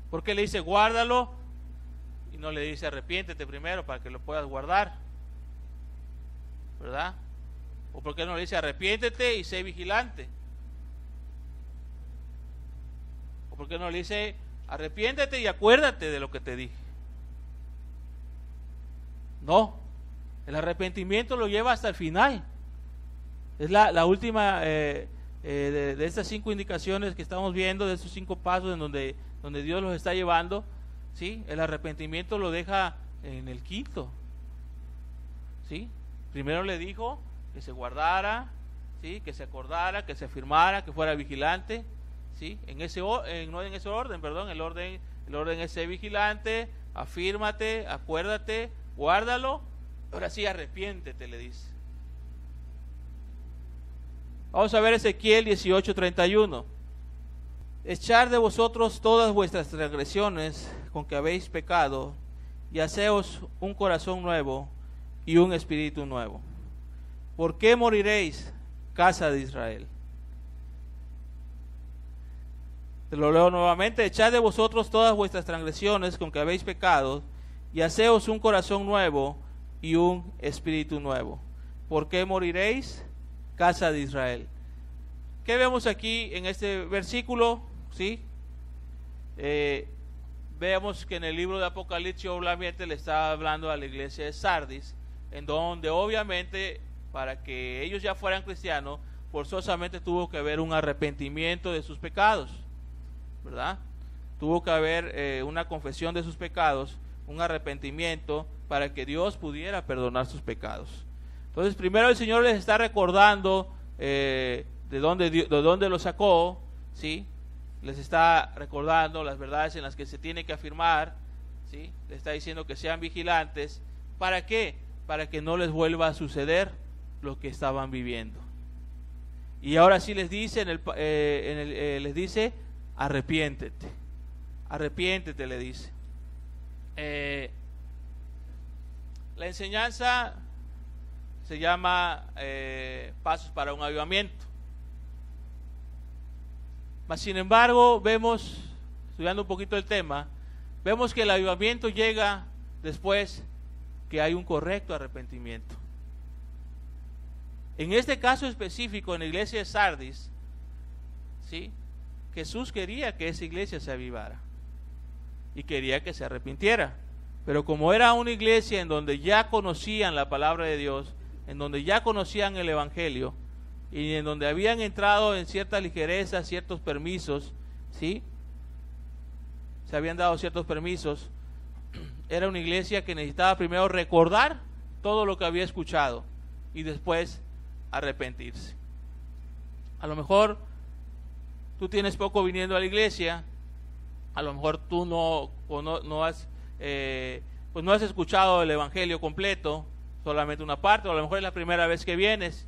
¿Por qué le dice guárdalo y no le dice arrepiéntete primero para que lo puedas guardar? ¿Verdad? ¿O por qué no le dice arrepiéntete y sé vigilante? ¿O por qué no le dice arrepiéntete y acuérdate de lo que te dije? No, el arrepentimiento lo lleva hasta el final. Es la última de estas 5 indicaciones que estamos viendo, de estos 5 pasos en donde Dios los está llevando. ¿Sí? El arrepentimiento lo deja en el 5º. ¿Sí? Primero le dijo que se guardara, ¿sí? Que se acordara, que se afirmara, que fuera vigilante. ¿Sí? No en ese orden, perdón, el orden es ser vigilante, afírmate, acuérdate, guárdalo, ahora sí arrepiéntete, le dice. Vamos a ver Ezequiel 18:31. Echad de vosotros todas vuestras transgresiones con que habéis pecado, y haceos un corazón nuevo y un espíritu nuevo. ¿Por qué moriréis, casa de Israel? Te lo leo nuevamente. Echad de vosotros todas vuestras transgresiones con que habéis pecado, y haceos un corazón nuevo y un espíritu nuevo. ¿Por qué moriréis, casa de Israel? ¿Qué vemos aquí en este versículo? ¿Sí? Vemos que en el libro de Apocalipsis obviamente le está hablando a la iglesia de Sardis, en donde obviamente para que ellos ya fueran cristianos, forzosamente tuvo que haber un arrepentimiento de sus pecados, ¿verdad? Tuvo que haber una confesión de sus pecados, un arrepentimiento para que Dios pudiera perdonar sus pecados. Entonces primero el Señor les está recordando de dónde lo sacó, ¿sí? Les está recordando las verdades en las que se tiene que afirmar, ¿sí? Les está diciendo que sean vigilantes. ¿Para qué? Para que no les vuelva a suceder lo que estaban viviendo. Y ahora sí les dice, les dice, arrepiéntete, le dice. La enseñanza se llama Pasos para un Avivamiento. Mas sin embargo, vemos, estudiando un poquito el tema, vemos que el avivamiento llega después que hay un correcto arrepentimiento. En este caso específico, en la iglesia de Sardis, ¿sí? Jesús quería que esa iglesia se avivara y quería que se arrepintiera. Pero como era una iglesia en donde ya conocían la palabra de Dios, en donde ya conocían el evangelio, y en donde habían entrado en cierta ligereza, ciertos permisos, ¿sí? Se habían dado ciertos permisos. Era una iglesia que necesitaba primero recordar todo lo que había escuchado y después arrepentirse. A lo mejor tú tienes poco viniendo a la iglesia, a lo mejor tú no has escuchado el evangelio completo, solamente una parte, o a lo mejor es la primera vez que vienes.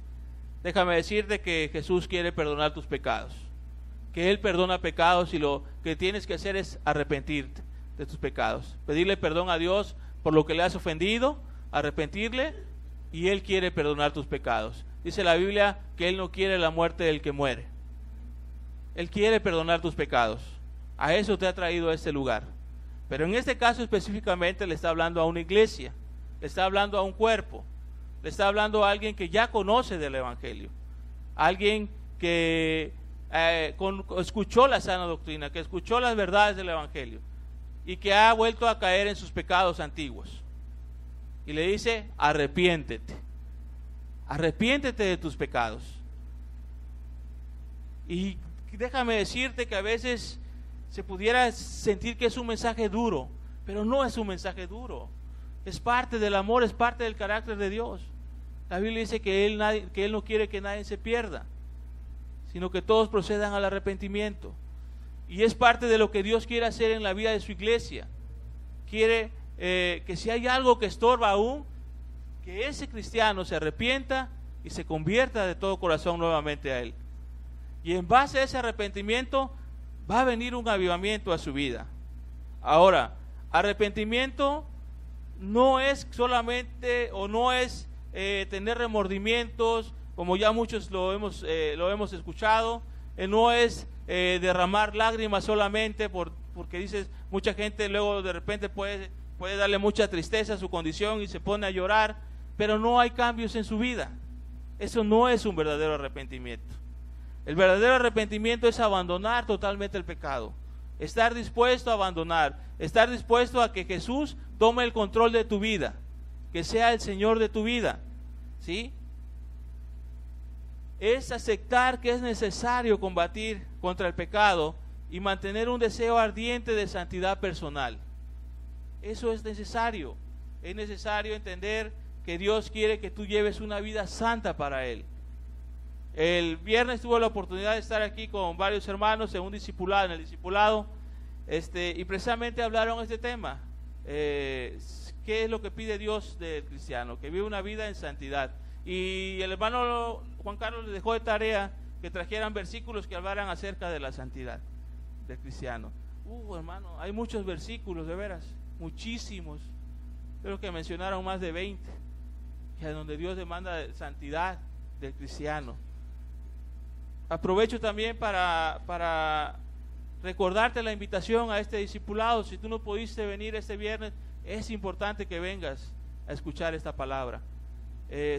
Déjame decirte que Jesús quiere perdonar tus pecados, que Él perdona pecados, y lo que tienes que hacer es arrepentirte de tus pecados, pedirle perdón a Dios por lo que le has ofendido, arrepentirle, y Él quiere perdonar tus pecados. Dice la Biblia que Él no quiere la muerte del que muere. Él quiere perdonar tus pecados. A eso te ha traído a este lugar. Pero en este caso específicamente le está hablando a una iglesia, le está hablando a un cuerpo, le está hablando a alguien que ya conoce del evangelio, alguien que escuchó la sana doctrina, que escuchó las verdades del evangelio y que ha vuelto a caer en sus pecados antiguos. Y le dice, arrepiéntete de tus pecados. Y déjame decirte que a veces se pudiera sentir que es un mensaje duro, pero no es un mensaje duro. Es parte del amor, es parte del carácter de Dios. La Biblia dice que Él no quiere que nadie se pierda, sino que todos procedan al arrepentimiento. Y es parte de lo que Dios quiere hacer en la vida de su iglesia. Quiere que si hay algo que estorba aún, que ese cristiano se arrepienta y se convierta de todo corazón nuevamente a Él. Y en base a ese arrepentimiento va a venir un avivamiento a su vida. Ahora, arrepentimiento no es solamente, o no es tener remordimientos, como ya muchos lo hemos escuchado. No es derramar lágrimas solamente porque dices, mucha gente luego de repente puede darle mucha tristeza a su condición y se pone a llorar, pero no hay cambios en su vida. Eso no es un verdadero arrepentimiento. El verdadero arrepentimiento es abandonar totalmente el pecado, estar dispuesto a abandonar, estar dispuesto a que Jesús tome el control de tu vida que sea el Señor de tu vida, ¿sí? Es aceptar que es necesario combatir contra el pecado y mantener un deseo ardiente de santidad personal. Eso es necesario. Es necesario entender que Dios quiere que tú lleves una vida santa para Él. El viernes tuve la oportunidad de estar aquí con varios hermanos en un discipulado, en el discipulado, y precisamente hablaron este tema. ¿Qué es lo que pide Dios del cristiano? Que vive una vida en santidad. Y el hermano Juan Carlos les dejó de tarea que trajeran versículos que hablaran acerca de la santidad del cristiano. Hermano, hay muchos versículos, de veras, muchísimos. Creo que mencionaron más de 20, que es donde Dios demanda santidad del cristiano. Aprovecho también para recordarte la invitación a este discipulado. Si tú no pudiste venir este viernes, es importante que vengas a escuchar esta palabra.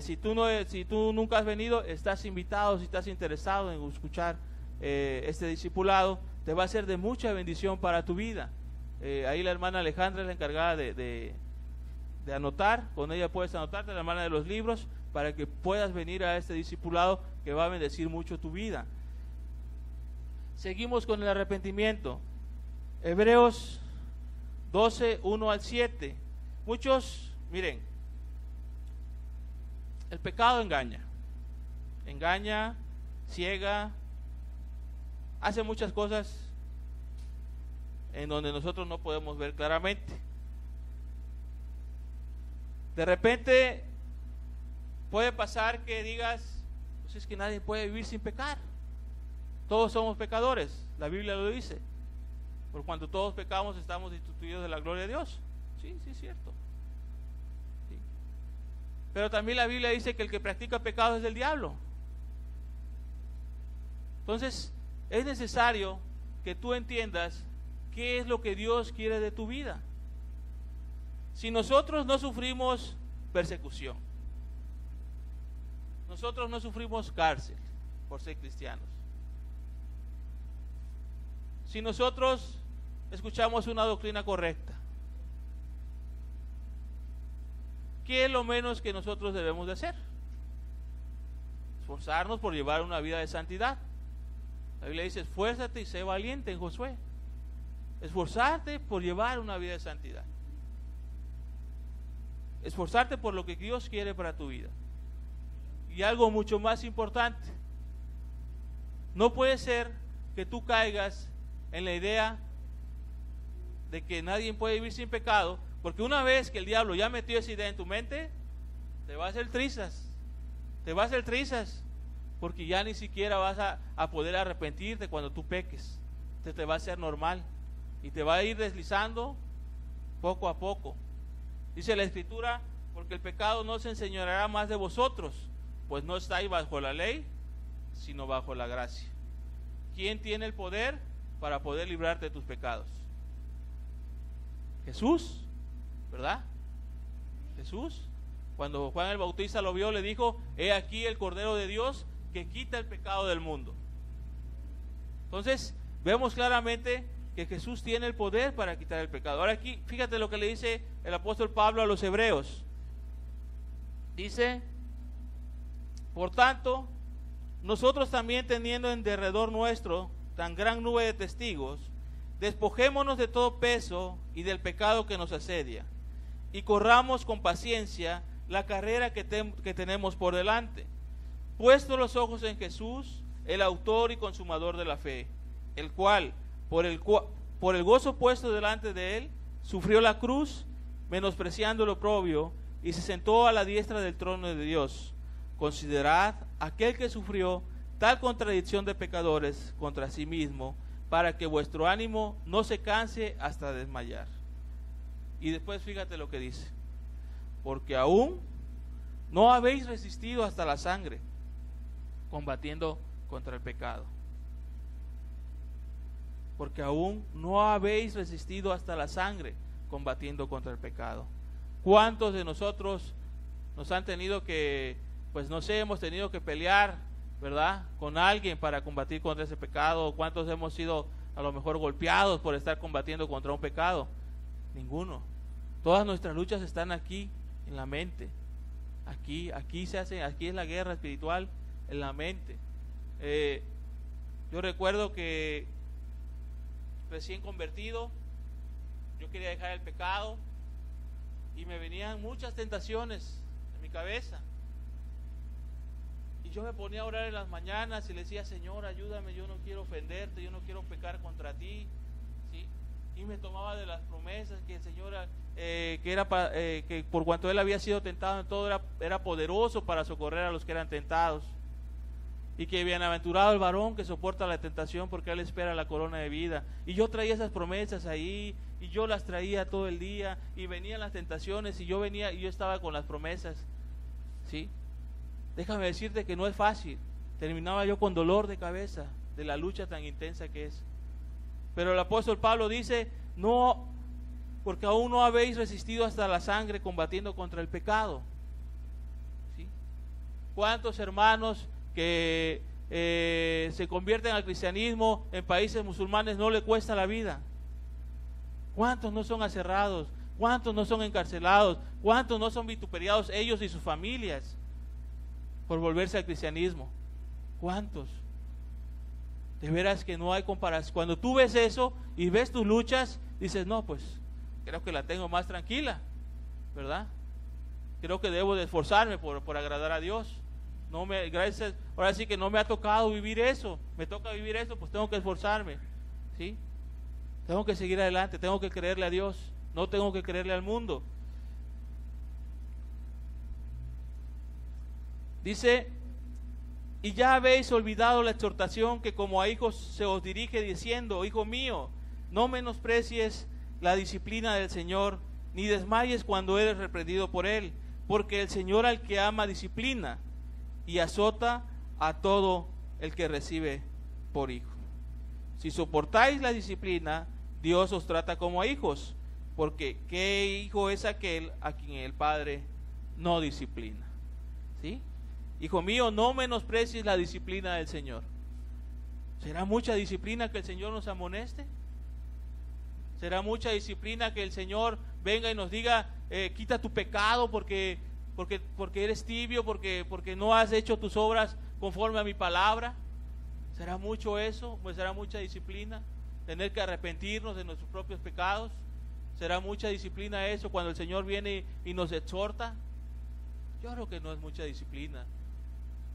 Si tú nunca has venido, estás invitado. Si estás interesado en escuchar este discipulado, te va a ser de mucha bendición para tu vida. Ahí la hermana Alejandra es la encargada de anotar. Con ella puedes anotarte, la hermana de los libros, para que puedas venir a este discipulado que va a bendecir mucho tu vida. Seguimos con el arrepentimiento. Hebreos 12, 1 al 7. Muchos, miren, el pecado engaña, ciega, hace muchas cosas en donde nosotros no podemos ver claramente. De repente puede pasar que digas, pues es que nadie puede vivir sin pecar. Todos somos pecadores, la Biblia lo dice. Por cuanto todos pecamos, estamos destituidos de la gloria de Dios. Sí, es cierto. Sí. Pero también la Biblia dice que el que practica pecado es del diablo. Entonces, es necesario que tú entiendas qué es lo que Dios quiere de tu vida. Si nosotros no sufrimos persecución, nosotros no sufrimos cárcel por ser cristianos, si nosotros escuchamos una doctrina correcta, ¿qué es lo menos que nosotros debemos de hacer? Esforzarnos por llevar una vida de santidad. La Biblia dice, esfuérzate y sé valiente en Josué. Esforzarte por llevar una vida de santidad. Esforzarte por lo que Dios quiere para tu vida. Y algo mucho más importante, no puede ser que tú caigas en la idea de que nadie puede vivir sin pecado, porque una vez que el diablo ya metió esa idea en tu mente, te va a hacer trizas, porque ya ni siquiera vas a poder arrepentirte cuando tú peques. Te va a ser normal y te va a ir deslizando poco a poco. Dice la Escritura, porque el pecado no se enseñoreará más de vosotros, pues no estáis bajo la ley, sino bajo la gracia. ¿Quién tiene el poder para poder librarte de tus pecados? Jesús, ¿verdad? Jesús. Cuando Juan el Bautista lo vio, le dijo, he aquí el Cordero de Dios que quita el pecado del mundo. Entonces, vemos claramente que Jesús tiene el poder para quitar el pecado. Ahora aquí, fíjate lo que le dice el apóstol Pablo a los hebreos. Dice, por tanto, nosotros también teniendo en derredor nuestro tan gran nube de testigos, despojémonos de todo peso y del pecado que nos asedia, y corramos con paciencia la carrera que tenemos por delante, puestos los ojos en Jesús, el autor y consumador de la fe, el cual, por el gozo puesto delante de él, sufrió la cruz, menospreciando lo oprobio, y se sentó a la diestra del trono de Dios. Considerad aquel que sufrió tal contradicción de pecadores contra sí mismo, para que vuestro ánimo no se canse hasta desmayar. Y después fíjate lo que dice, porque aún no habéis resistido hasta la sangre, combatiendo contra el pecado. Porque aún no habéis resistido hasta la sangre, combatiendo contra el pecado. ¿Cuántos de nosotros nos han tenido que, pues no sé, hemos tenido que pelear, ¿verdad?, con alguien para combatir contra ese pecado? ¿Cuántos hemos sido a lo mejor golpeados por estar combatiendo contra un pecado? Ninguno. Todas nuestras luchas están aquí en la mente. Aquí es la guerra espiritual en la mente. Yo recuerdo que recién convertido, yo quería dejar el pecado y me venían muchas tentaciones en mi cabeza. Y yo me ponía a orar en las mañanas y le decía, Señor, ayúdame, yo no quiero ofenderte, yo no quiero pecar contra ti, ¿sí? Y me tomaba de las promesas que el Señor, que por cuanto Él había sido tentado en todo, era poderoso para socorrer a los que eran tentados. Y que bienaventurado el varón que soporta la tentación, porque Él espera la corona de vida. Y yo traía esas promesas ahí, y yo las traía todo el día, y venían las tentaciones, y yo estaba con las promesas, ¿sí? Déjame decirte que no es fácil. Terminaba yo con dolor de cabeza de la lucha tan intensa que es. Pero el apóstol Pablo dice, no, porque aún no habéis resistido hasta la sangre combatiendo contra el pecado, ¿sí? ¿Cuántos hermanos que se convierten al cristianismo en países musulmanes no le cuesta la vida? ¿Cuántos no son aserrados? ¿Cuántos no son encarcelados? ¿Cuántos no son vituperiados ellos y sus familias por volverse al cristianismo? ¿Cuántos? De veras que no hay comparación. Cuando tú ves eso y ves tus luchas, dices, no, pues creo que la tengo más tranquila, ¿verdad? Creo que debo de esforzarme por agradar a Dios. Gracias, ahora sí que no me ha tocado vivir eso. Me toca vivir eso, pues tengo que esforzarme, ¿sí? Tengo que seguir adelante, tengo que creerle a Dios, no tengo que creerle al mundo. Dice, y ya habéis olvidado la exhortación que como a hijos se os dirige diciendo, hijo mío, no menosprecies la disciplina del Señor, ni desmayes cuando eres reprendido por Él, porque el Señor al que ama disciplina y azota a todo el que recibe por hijo. Si soportáis la disciplina, Dios os trata como a hijos, porque ¿qué hijo es aquel a quien el Padre no disciplina? ¿Sí? Hijo mío, no menosprecies la disciplina del Señor. ¿Será mucha disciplina que el Señor nos amoneste? ¿Será mucha disciplina que el Señor venga y nos diga, quita tu pecado porque eres tibio, porque no has hecho tus obras conforme a mi palabra? ¿Será mucho eso? ¿Pues será mucha disciplina tener que arrepentirnos de nuestros propios pecados? ¿Será mucha disciplina eso cuando el Señor viene y nos exhorta? Yo creo que no es mucha disciplina.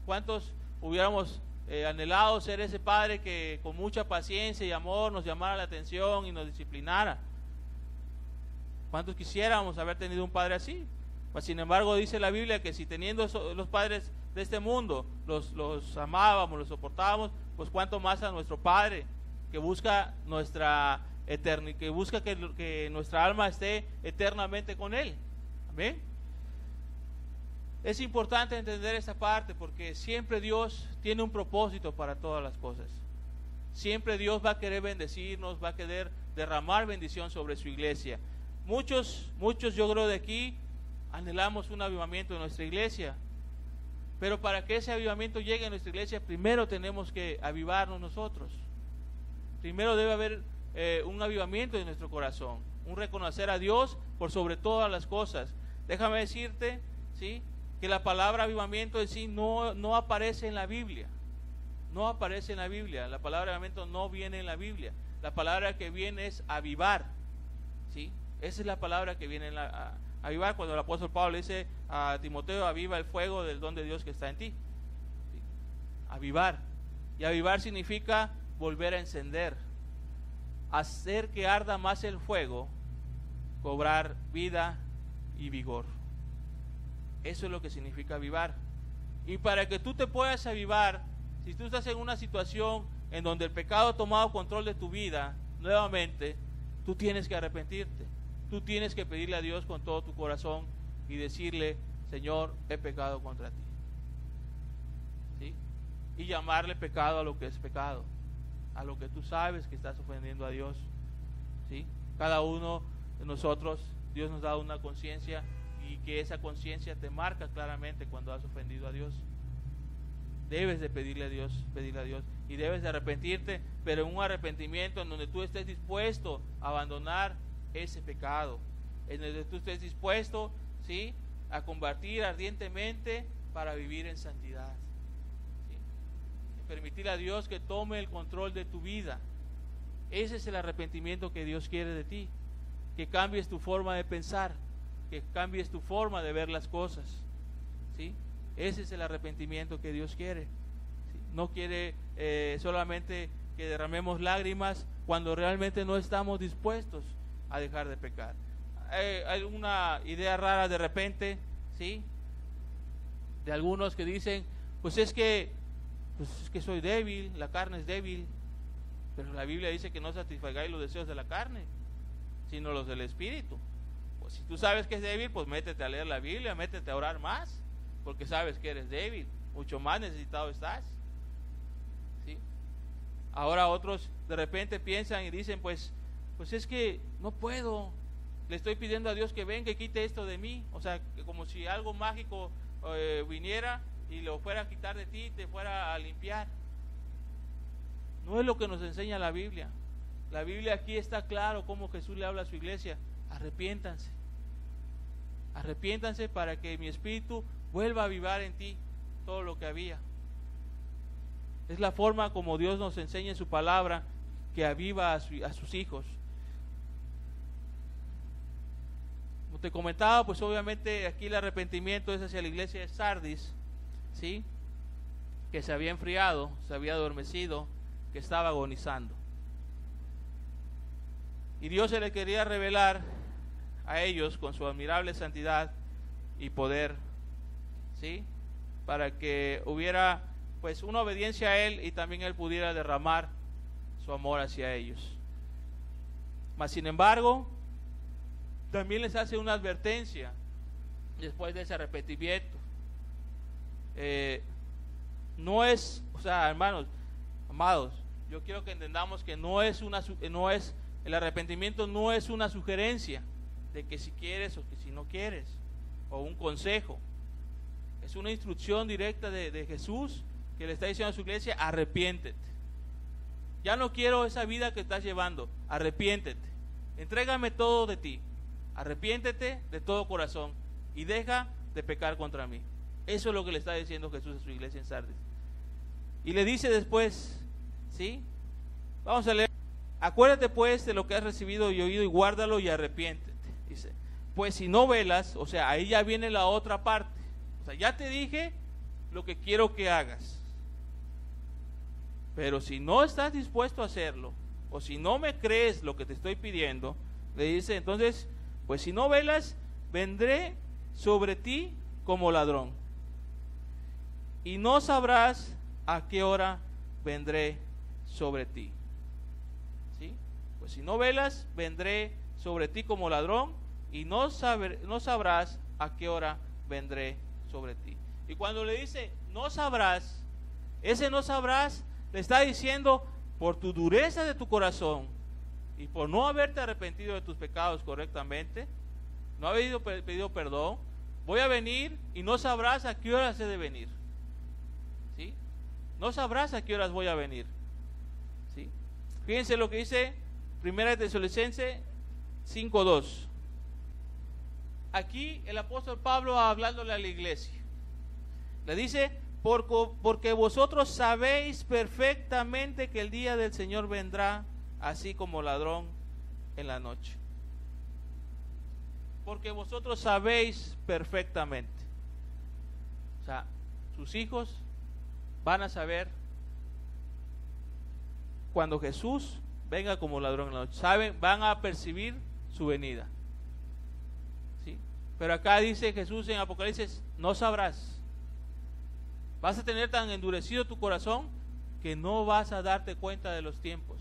¿Cuántos hubiéramos anhelado ser ese padre que con mucha paciencia y amor nos llamara la atención y nos disciplinara? ¿Cuántos quisiéramos haber tenido un padre así? Pues sin embargo dice la Biblia que si teniendo los padres de este mundo los amábamos, los soportábamos, pues cuánto más a nuestro Padre que busca que nuestra alma esté eternamente con Él. Amén. Es importante entender esta parte porque siempre Dios tiene un propósito para todas las cosas. Siempre Dios va a querer bendecirnos, va a querer derramar bendición sobre su iglesia. Muchos yo creo de aquí anhelamos un avivamiento en nuestra iglesia, pero para que ese avivamiento llegue a nuestra iglesia, primero tenemos que avivarnos nosotros. Primero debe haber un avivamiento en nuestro corazón, un reconocer a Dios por sobre todas las cosas. Déjame decirte, ¿sí?, que la palabra avivamiento en sí no aparece en la Biblia. No aparece en la Biblia. La palabra avivamiento no viene en la Biblia. La palabra que viene es avivar, ¿sí? Esa es la palabra que viene a avivar. Cuando el apóstol Pablo dice a Timoteo, aviva el fuego del don de Dios que está en ti, ¿sí? Avivar. Y avivar significa volver a encender, hacer que arda más el fuego, cobrar vida y vigor. Eso es lo que significa avivar. Y para que tú te puedas avivar, si tú estás en una situación en donde el pecado ha tomado control de tu vida, nuevamente, tú tienes que arrepentirte. Tú tienes que pedirle a Dios con todo tu corazón y decirle, Señor, he pecado contra ti, ¿sí? Y llamarle pecado a lo que es pecado, a lo que tú sabes que estás ofendiendo a Dios, ¿sí? Cada uno de nosotros, Dios nos da una conciencia, y que esa conciencia te marca claramente cuando has ofendido a Dios. Debes de pedirle a Dios, y debes de arrepentirte, pero en un arrepentimiento en donde tú estés dispuesto a abandonar ese pecado, en donde tú estés dispuesto, ¿sí?, a combatir ardientemente para vivir en santidad. ¿Sí? Permitir a Dios que tome el control de tu vida. Ese es el arrepentimiento que Dios quiere de ti. Que cambies tu forma de pensar, que cambies tu forma de ver las cosas. ¿Sí? Ese es el arrepentimiento que Dios quiere. ¿Sí? No quiere solamente que derramemos lágrimas cuando realmente no estamos dispuestos a dejar de pecar. Hay una idea rara de repente, ¿sí? De algunos que dicen, pues es que soy débil, la carne es débil, pero la Biblia dice que no satisfagáis los deseos de la carne, sino los del Espíritu. Pues si tú sabes que es débil, pues métete a leer la Biblia, métete a orar más, porque sabes que eres débil, mucho más necesitado estás. ¿Sí? Ahora otros de repente piensan y dicen, pues es que no puedo, le estoy pidiendo a Dios que venga y quite esto de mí, o sea, que como si algo mágico viniera y lo fuera a quitar de ti y te fuera a limpiar. No es lo que nos enseña la Biblia. La Biblia aquí está claro cómo Jesús le habla a su iglesia: arrepiéntanse, arrepiéntanse para que mi espíritu vuelva a avivar en ti todo lo que había. Es la forma como Dios nos enseña en su palabra que aviva a sus hijos. Como te comentaba, pues obviamente aquí el arrepentimiento es hacia la iglesia de Sardis, ¿sí? Que se había enfriado, se había adormecido, que estaba agonizando. Y Dios se le quería revelar a ellos con su admirable santidad y poder, ¿sí? Para que hubiera pues una obediencia a Él y también Él pudiera derramar su amor hacia ellos. Mas sin embargo, también les hace una advertencia después de ese arrepentimiento. No es, o sea, hermanos, amados, yo quiero que entendamos que el arrepentimiento no es una sugerencia de que si quieres o que si no quieres, o un consejo. Es una instrucción directa de Jesús que le está diciendo a su iglesia: arrepiéntete. Ya no quiero esa vida que estás llevando, arrepiéntete. Entrégame todo de ti. Arrepiéntete de todo corazón y deja de pecar contra mí. Eso es lo que le está diciendo Jesús a su iglesia en Sardis. Y le dice después, ¿sí? Vamos a leer. Acuérdate pues de lo que has recibido y oído y guárdalo y arrepiéntete. Dice, pues si no velas, o sea, ahí ya viene la otra parte. O sea, ya te dije lo que quiero que hagas. Pero si no estás dispuesto a hacerlo, o si no me crees lo que te estoy pidiendo, le dice, entonces, pues si no velas, vendré sobre ti como ladrón. Y no sabrás a qué hora vendré sobre ti. ¿Sí? Pues si no velas, vendré sobre ti como ladrón y no sabrás a qué hora vendré sobre ti. Y cuando le dice, no sabrás, ese no sabrás le está diciendo, por tu dureza de tu corazón y por no haberte arrepentido de tus pecados correctamente, no haber pedido perdón, voy a venir y no sabrás a qué horas he de venir. ¿Sí? No sabrás a qué horas voy a venir. ¿Sí? Fíjense lo que dice 1 Tesalonicenses 5:2. Aquí el apóstol Pablo hablándole a la iglesia. Le dice, porque vosotros sabéis perfectamente que el día del Señor vendrá así como ladrón en la noche. Porque vosotros sabéis perfectamente. O sea, sus hijos van a saber cuando Jesús venga como ladrón en la noche. Saben, van a percibir su venida. ¿Sí? Pero acá dice Jesús en Apocalipsis, no sabrás. Vas a tener tan endurecido tu corazón que no vas a darte cuenta de los tiempos.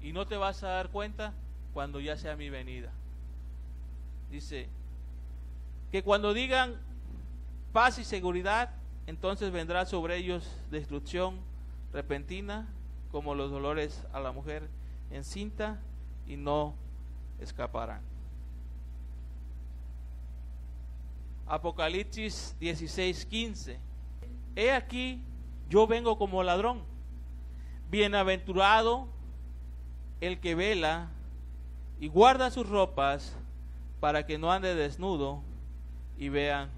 Y no te vas a dar cuenta cuando ya sea mi venida. Dice que cuando digan paz y seguridad, entonces vendrá sobre ellos destrucción repentina, como los dolores a la mujer encinta, y no escaparán. Apocalipsis 16:15. He aquí, yo vengo como ladrón. Bienaventurado el que vela y guarda sus ropas, para que no ande desnudo y vean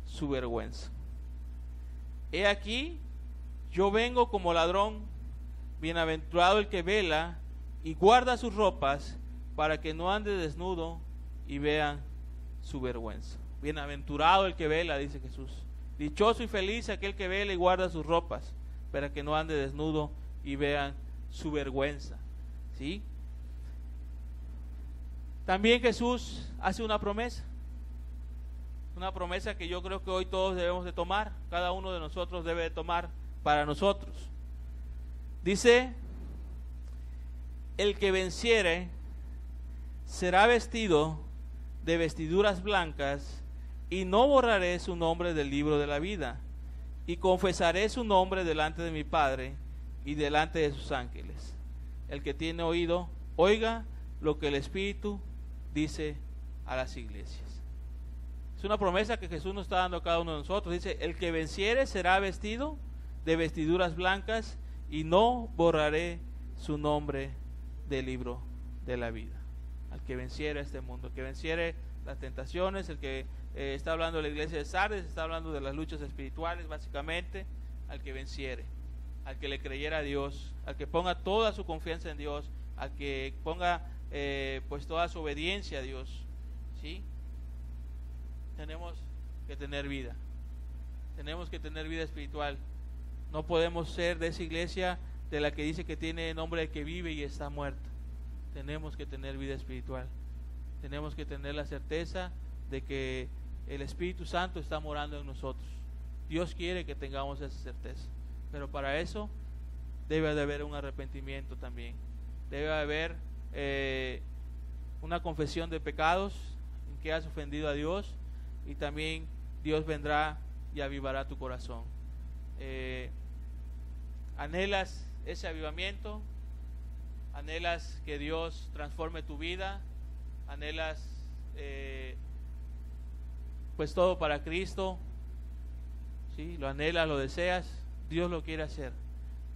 su vergüenza. He aquí, yo vengo como ladrón, bienaventurado el que vela y guarda sus ropas, para que no ande desnudo y vean su vergüenza. Bienaventurado el que vela, dice Jesús. Dichoso y feliz aquel que vela y guarda sus ropas, para que no ande desnudo y vean su vergüenza. ¿Sí? También Jesús hace una promesa que yo creo que hoy todos debemos de tomar, cada uno de nosotros debe de tomar para nosotros. Dice, el que venciere será vestido de vestiduras blancas, y no borraré su nombre del libro de la vida, y confesaré su nombre delante de mi Padre y delante de sus ángeles. El que tiene oído, oiga lo que el Espíritu dice a las iglesias. Es una promesa que Jesús nos está dando a cada uno de nosotros. Dice, el que venciere será vestido de vestiduras blancas, y no borraré su nombre del libro de la vida. Al que venciere este mundo, el que venciere las tentaciones, el que está hablando de la iglesia de Sardes, está hablando de las luchas espirituales, básicamente, al que venciere, al que le creyera a Dios, al que ponga toda su confianza en Dios, al que ponga pues toda su obediencia a Dios. ¿Sí? Tenemos que tener vida, tenemos que tener vida espiritual. No podemos ser de esa iglesia de la que dice que tiene nombre de que vive y está muerta. Tenemos que tener vida espiritual, tenemos que tener la certeza de que el Espíritu Santo está morando en nosotros. Dios quiere que tengamos esa certeza, pero para eso debe de haber un arrepentimiento también, debe haber una confesión de pecados en que has ofendido a Dios, y también Dios vendrá y avivará tu corazón. ¿Anhelas ese avivamiento? ¿Anhelas que Dios transforme tu vida? ¿Anhelas pues todo para Cristo? ¿Sí? ¿Lo anhelas, lo deseas? Dios lo quiere hacer.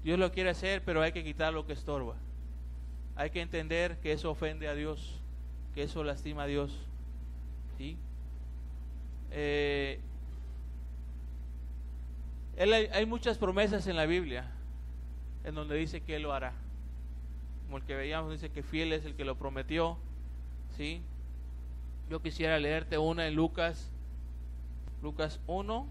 Dios lo quiere hacer, pero hay que quitar lo que estorba. Hay que entender que eso ofende a Dios, que eso lastima a Dios. ¿Sí? Hay muchas promesas en la Biblia en donde dice que Él lo hará. Como el que veíamos, dice que fiel es el que lo prometió. ¿Sí? Yo quisiera leerte una en Lucas 1,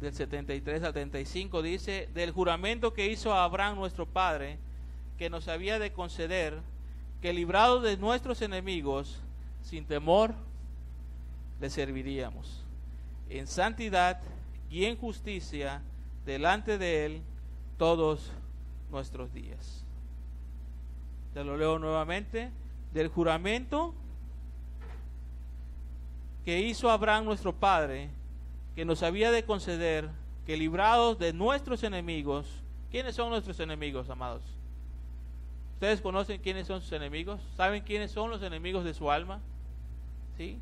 del 73 al 35, dice, del juramento que hizo a Abraham nuestro padre, que nos había de conceder, que librados de nuestros enemigos, sin temor, le serviríamos, en santidad y en justicia, delante de Él, todos nuestros días. Te lo leo nuevamente. Del juramento que hizo Abraham nuestro padre, que nos había de conceder, que librados de nuestros enemigos. ¿Quiénes son nuestros enemigos, amados? ¿Ustedes conocen quiénes son sus enemigos? ¿Saben quiénes son los enemigos de su alma? ¿Sí?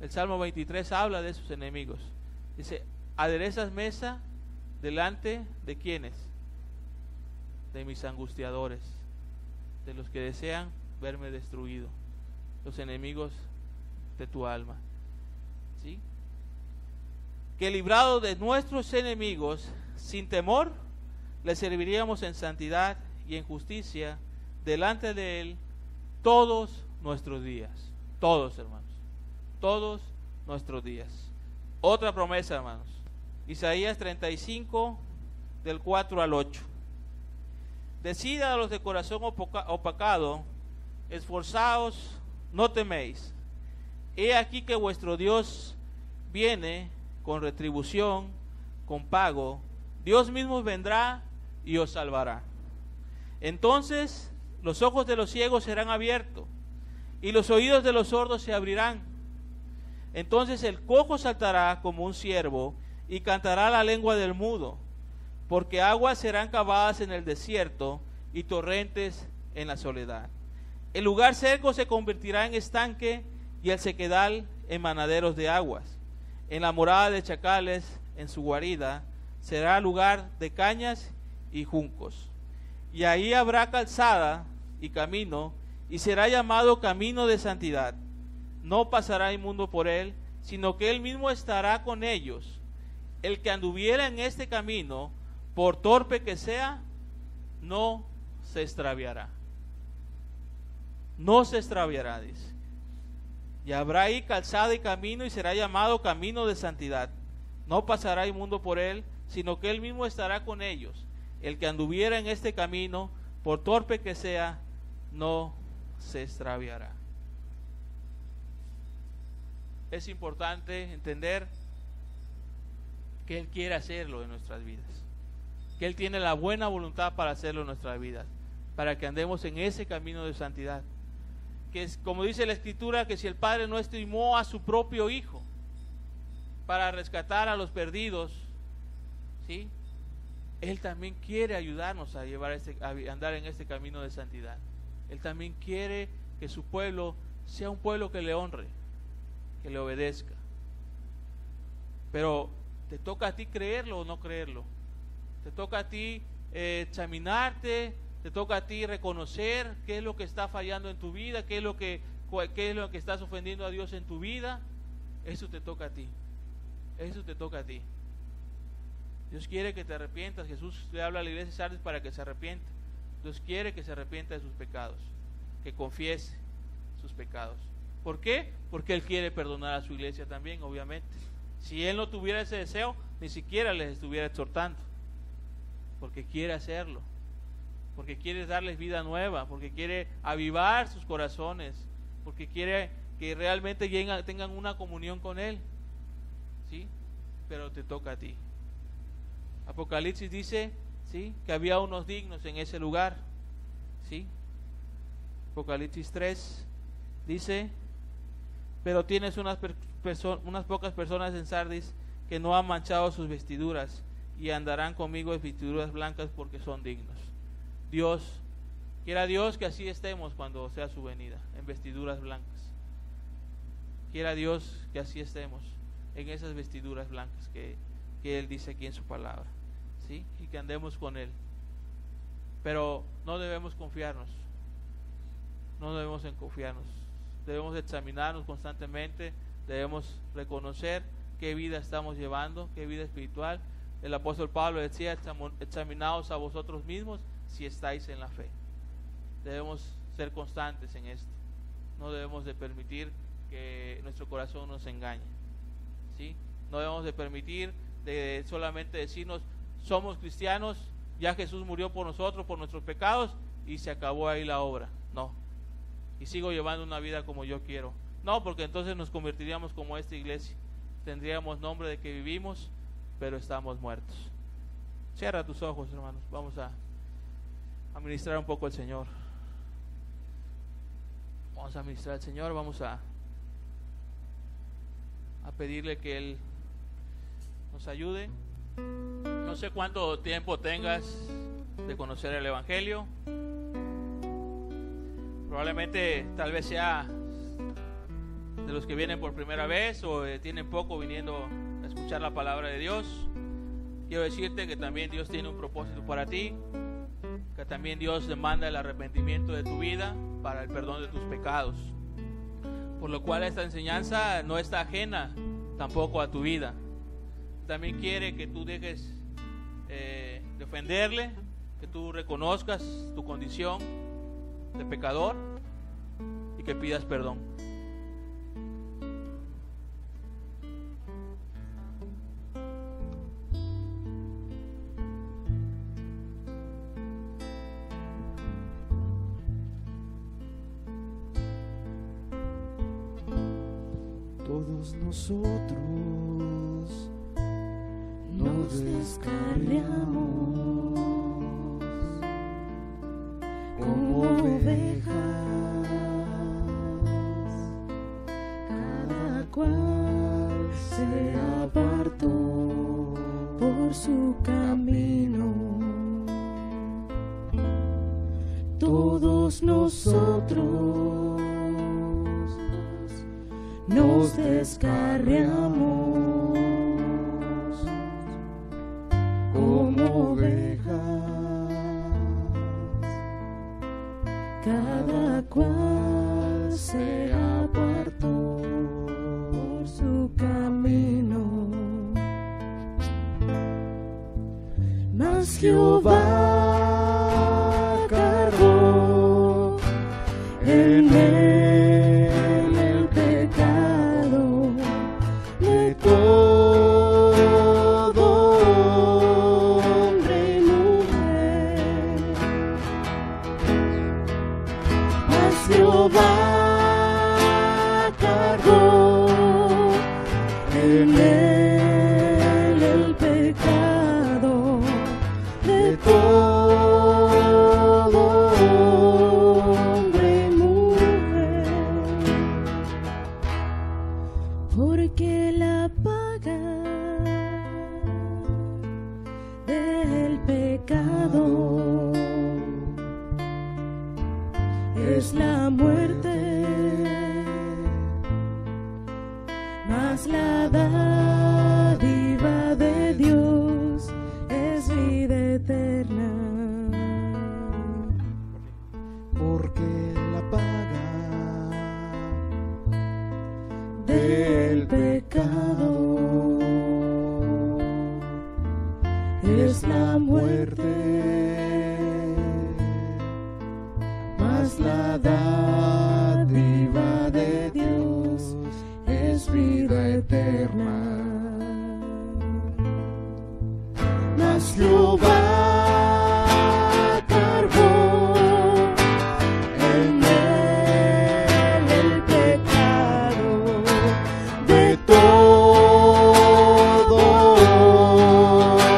El Salmo 23 habla de sus enemigos. Dice, aderezas mesa delante de ¿quiénes? De mis angustiadores, de los que desean verme destruido, los enemigos de tu alma. ¿Sí? Que librado de nuestros enemigos, sin temor, le serviríamos en santidad y en justicia delante de Él todos nuestros días. Todos, hermanos, todos nuestros días. Otra promesa, hermanos, Isaías 35, del 4 al 8. Decida a los de corazón opacado, esforzaos, no teméis. He aquí que vuestro Dios viene con retribución, con pago. Dios mismo vendrá y os salvará. Entonces los ojos de los ciegos serán abiertos y los oídos de los sordos se abrirán. Entonces el cojo saltará como un ciervo y cantará la lengua del mudo, porque aguas serán cavadas en el desierto y torrentes en la soledad. El lugar seco se convertirá en estanque y el sequedal en manaderos de aguas. En la morada de chacales, en su guarida, será lugar de cañas y juncos. Y ahí habrá calzada y camino, y será llamado camino de santidad. No pasará inmundo por él, sino que Él mismo estará con ellos. El que anduviera en este camino, por torpe que sea, no se extraviará. No se extraviará, dice. Y habrá ahí calzada y camino, y será llamado camino de santidad. No pasará inmundo por él, sino que Él mismo estará con ellos. El que anduviera en este camino, por torpe que sea, no se extraviará. Es importante entender que Él quiere hacerlo en nuestras vidas, que Él tiene la buena voluntad para hacerlo en nuestras vidas, para que andemos en ese camino de santidad. Que es, como dice la Escritura, que si el Padre no estimó a su propio Hijo para rescatar a los perdidos, ¿sí?, Él también quiere ayudarnos a andar en este camino de santidad. Él también quiere que su pueblo sea un pueblo que le honre, que le obedezca. Pero te toca a ti creerlo o no creerlo. Te toca a ti examinarte, te toca a ti reconocer qué es lo que está fallando en tu vida, qué es lo que estás ofendiendo a Dios en tu vida. Eso te toca a ti. Eso te toca a ti. Dios quiere que te arrepientas. Jesús le habla a la iglesia de Sardis para que se arrepienta. Dios quiere que se arrepienta de sus pecados, que confiese sus pecados. ¿Por qué? Porque Él quiere perdonar a su iglesia también, obviamente. Si Él no tuviera ese deseo, ni siquiera les estuviera exhortando, porque quiere hacerlo, porque quiere darles vida nueva, porque quiere avivar sus corazones, porque quiere que realmente tengan una comunión con Él, ¿sí? Pero te toca a ti. Apocalipsis dice, ¿sí?, que había unos dignos en ese lugar, ¿sí? Apocalipsis 3 dice: pero tienes unas pocas personas en Sardis que no han manchado sus vestiduras, y andarán conmigo en vestiduras blancas, porque son dignos. Quiera Dios que así estemos cuando sea su venida, en vestiduras blancas. Quiera Dios que así estemos, en esas vestiduras blancas que Él dice aquí en su palabra, ¿sí? Y que andemos con Él. Pero no debemos confiarnos. No debemos confiarnos. Debemos examinarnos constantemente. Debemos reconocer qué vida estamos llevando, qué vida espiritual. El apóstol Pablo decía: examinaos a vosotros mismos si estáis en la fe. Debemos ser constantes en esto. No debemos de permitir que nuestro corazón nos engañe, ¿sí? No debemos de permitir de solamente decirnos: somos cristianos, ya Jesús murió por nosotros, por nuestros pecados, y se acabó ahí la obra. No. Y sigo llevando una vida como yo quiero. No, porque entonces nos convertiríamos como esta iglesia. Tendríamos nombre de que vivimos, pero estamos muertos. Cierra tus ojos, hermanos. Vamos a ministrar un poco al Señor. Vamos a ministrar al Señor. Vamos a pedirle que Él nos ayude. No sé cuánto tiempo tengas de conocer el Evangelio. Probablemente tal vez sea de los que vienen por primera vez, o tienen poco viniendo a escuchar la palabra de Dios. Quiero decirte que también Dios tiene un propósito para ti, que también Dios demanda el arrepentimiento de tu vida para el perdón de tus pecados, por lo cual esta enseñanza no está ajena tampoco a tu vida. También quiere que tú dejes de ofenderle, que tú reconozcas tu condición de pecador y que pidas perdón. Todos nosotros nos descarriamos como ovejas, cada cual se apartó por su camino. Todos nosotros nos descarriamos como ovejas, cada cual se apartó por su Jehová cargó en él el pecado de todo hombre y mujer. Mas Jehová cargó en él el pecado de todo hombre y mujer, porque la paga del pecado es la muerte, mas la dádiva de Dios es vida eterna. Porque la paga Del pecado es la muerte, mas la dádiva de Dios es vida eterna. Mas Jehová cargó en él el pecado de todo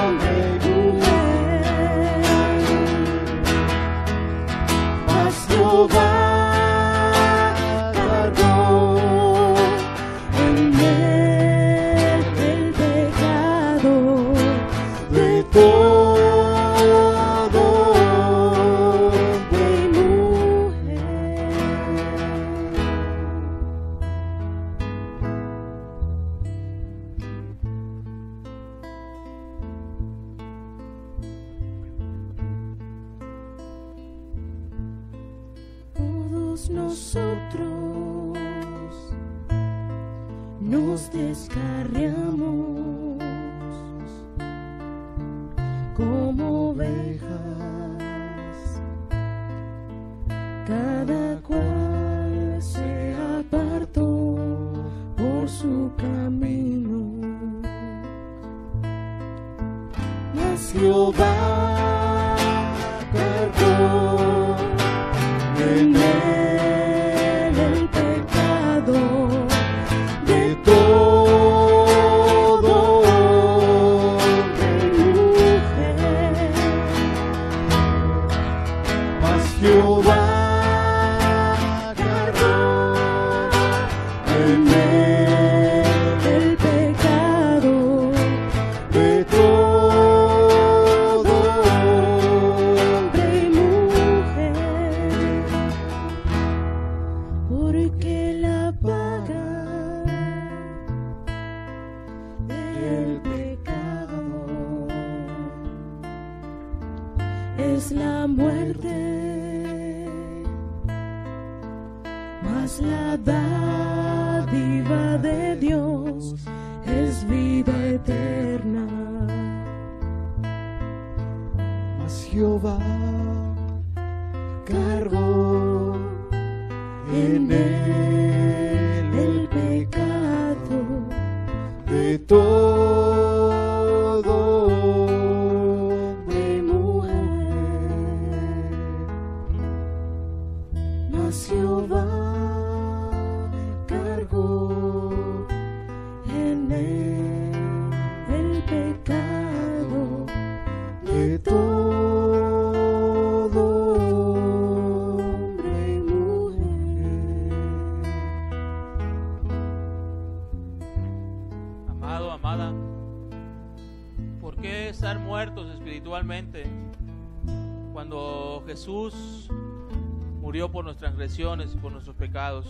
hombre y mujer. Mas Jehová cargó en él el pecado de todo hombre y mujer. Todos nosotros nos descarriamos como ovejas, cada cual se apartó por su camino. Mas Jehová cargó en él el pecado de todo hombre y mujer. Mas Jehová cargó en él el pecado de todo hombre y mujer, porque la paga del pecado es la muerte, mas la dádiva de Dios es vida eterna. mas Jehová Cargó en él el pecado de todo hombre y mujer. Mas Jehová cargó en él el pecado de todo hombre y mujer. Amado, amada, ¿por qué estar muertos espiritualmente cuando Jesús murió por nuestras transgresiones y por nuestros pecados?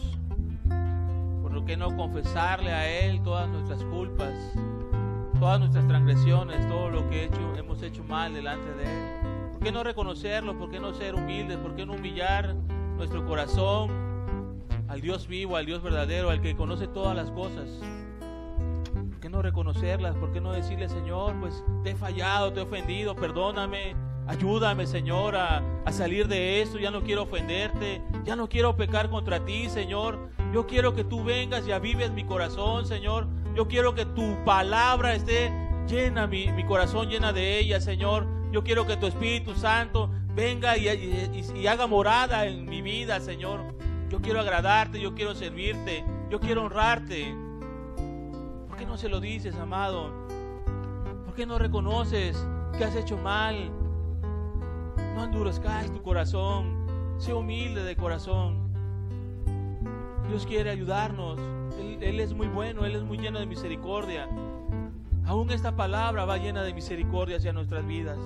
¿Por qué no confesarle a Él todas nuestras culpas, todas nuestras transgresiones, todo lo que hemos hecho mal delante de Él? ¿Por qué no reconocerlo? ¿Por qué no ser humildes? ¿Por qué no humillar nuestro corazón al Dios vivo, al Dios verdadero, al que conoce todas las cosas? qué no reconocerlas? ¿Por qué no decirle, Señor, pues te he fallado, te he ofendido, perdóname, ayúdame, Señor, a salir de esto? Ya no quiero ofenderte, ya no quiero pecar contra ti, Señor. Yo quiero que tú vengas y avives mi corazón, Señor. Yo quiero que tu palabra esté llena, mi corazón llena de ella, Señor. Yo quiero que tu Espíritu Santo venga y haga morada en mi vida, Señor. Yo quiero agradarte, yo quiero servirte, yo quiero honrarte. ¿Por qué no se lo dices, amado? ¿Por qué no reconoces que has hecho mal? No endurezcas tu corazón, sé humilde de corazón. Dios quiere ayudarnos. Él es muy bueno, Él es muy lleno de misericordia. Aún esta palabra va llena de misericordia hacia nuestras vidas.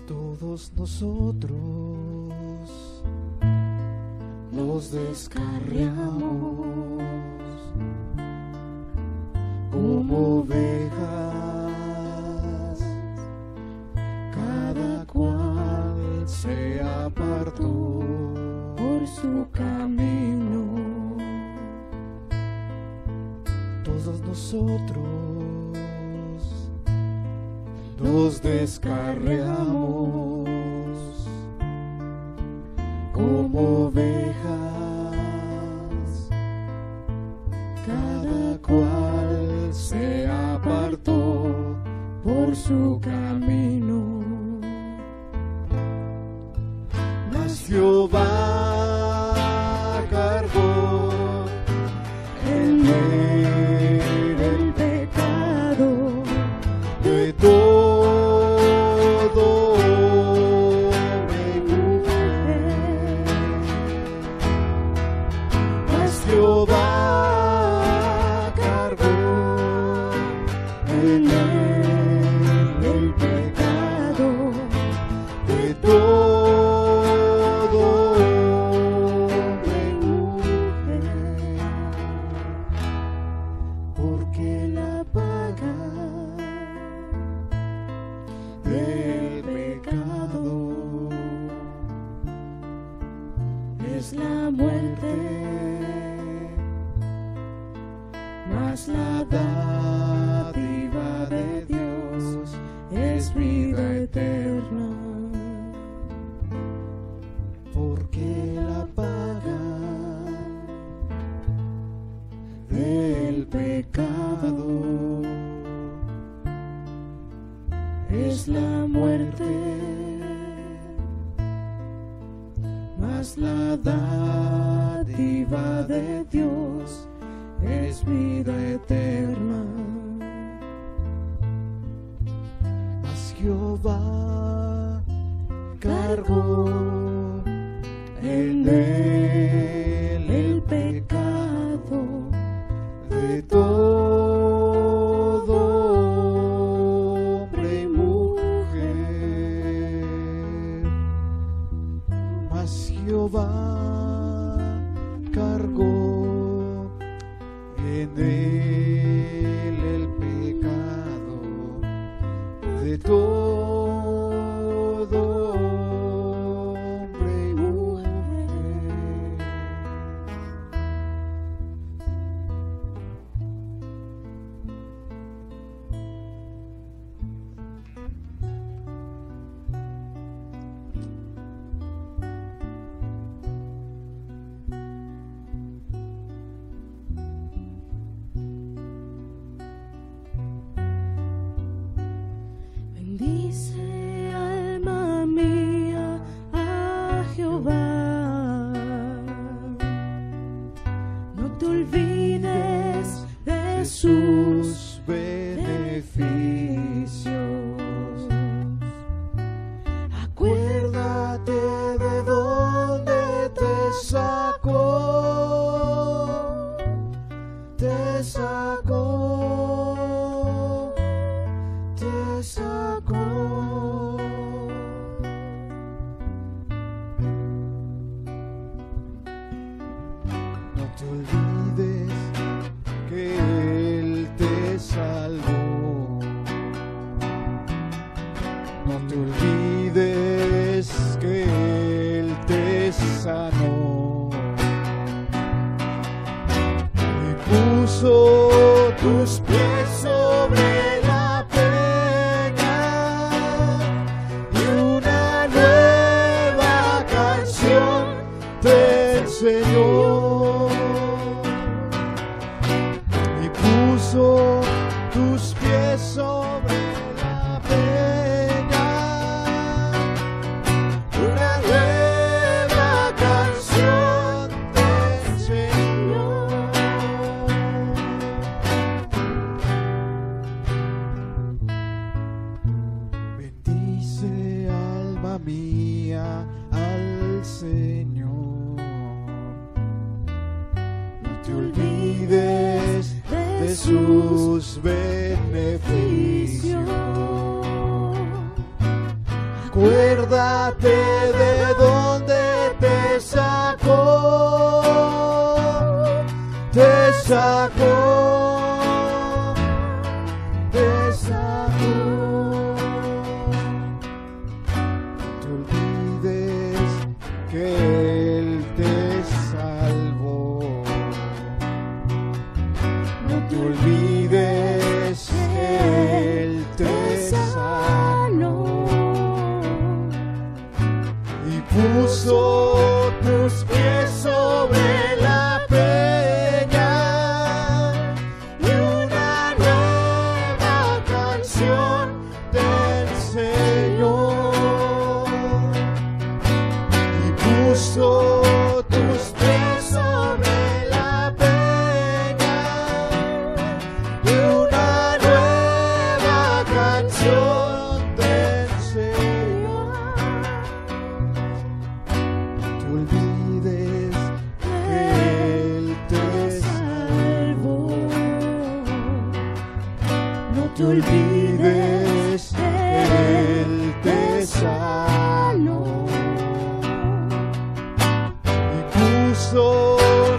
Todos nosotros nos descarriamos como ovejas, cada cual se apartó por su camino. Todos nosotros nos descarriamos como ovejas, cada cual se apartó Por su camino. mas Jehová cargó En él el pecado de todo hombre y mujer. Mas Jehová cargó en él el pecado de todo hombre y mujer, porque la paga del pecado es la muerte, mas la dádiva de Dios es vida eterna. porque la paga del pecado Es la muerte, mas la dádiva de Dios es vida eterna. mas Jehová cargó en él el pecado de todo hombre y mujer, mas Jehová cargó en él el pecado de todo hombre y mujer. Bendice, alma mía, a Jehová. No te olvides de sus beneficios. Acuérdate de dónde te sacó, te sacó, te sacó. No te olvides que Él te sanó y puso tus pies sobre la peña y una nueva canción te enseñó y puso tus pies sobre la peña, una nueva canción te enseñó. Bendice alma mía al Señor, no te olvides de sus beneficios. Acuérdate de dónde te sacó, te sacó, te sacó. No te olvides que Él te salvó. No te olvides que Él te sanó y puso tus pies sobre la peña y una nueva canción te enseñó y puso tus pies sobre la peña y una nueva canción te enseñó. No te olvides que Él te salvó. No te olvides que Él te sanó y puso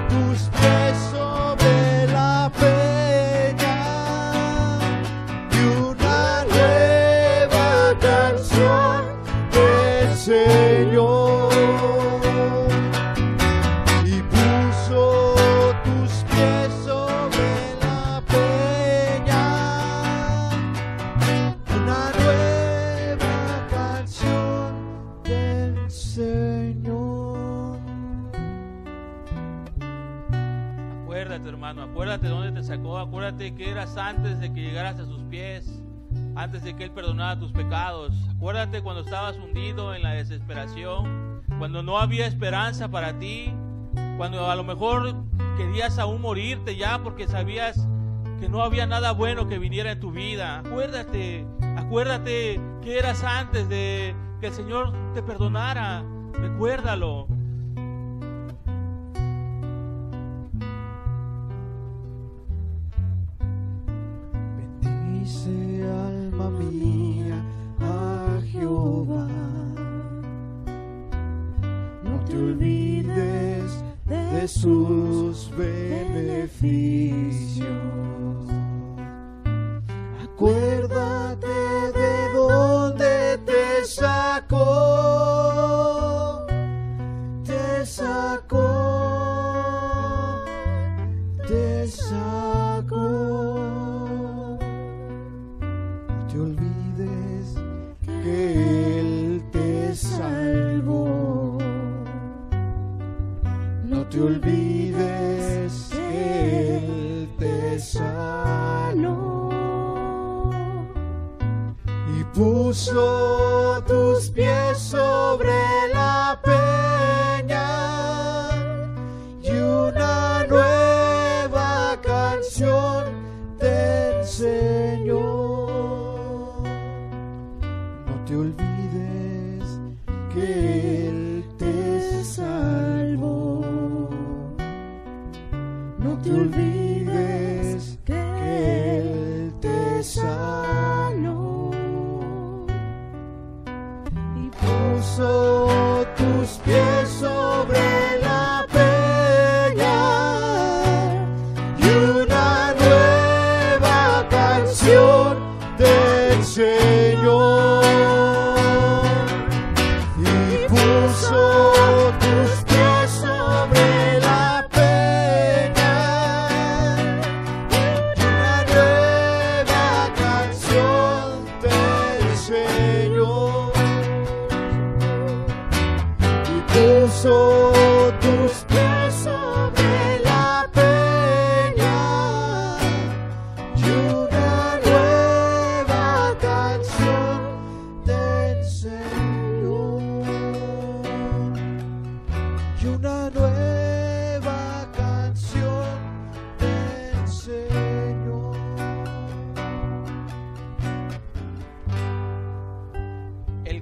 tus pies sobre la peña y una nueva canción te enseñó y puso tus pies sobre la peña, una nueva canción te enseñó. Acuérdate, hermano, acuérdate dónde te sacó, acuérdate que eras antes de que llegaras a sus pies, antes de que Él perdonara tus pecados. Acuérdate cuando estabas hundido en la desesperación, cuando no había esperanza para ti, cuando a lo mejor querías aún morirte ya porque sabías que no había nada bueno que viniera en tu vida. Acuérdate, acuérdate que eras antes de que el Señor te perdonara. Recuérdalo. Bendice alma mía a Jehová, no te olvides de sus beneficios. Acuérdate de dónde te sacó, te sacó, te sacó. No te olvides que Él te salvó. No te olvides que Él te sanó y puso tus pies sobre la peña y una nueva canción te enseñó. No te olvides que Él te salvó. No te olvides que Él te sanó y puso tus pies sobre la peña y una nueva canción te enseñó.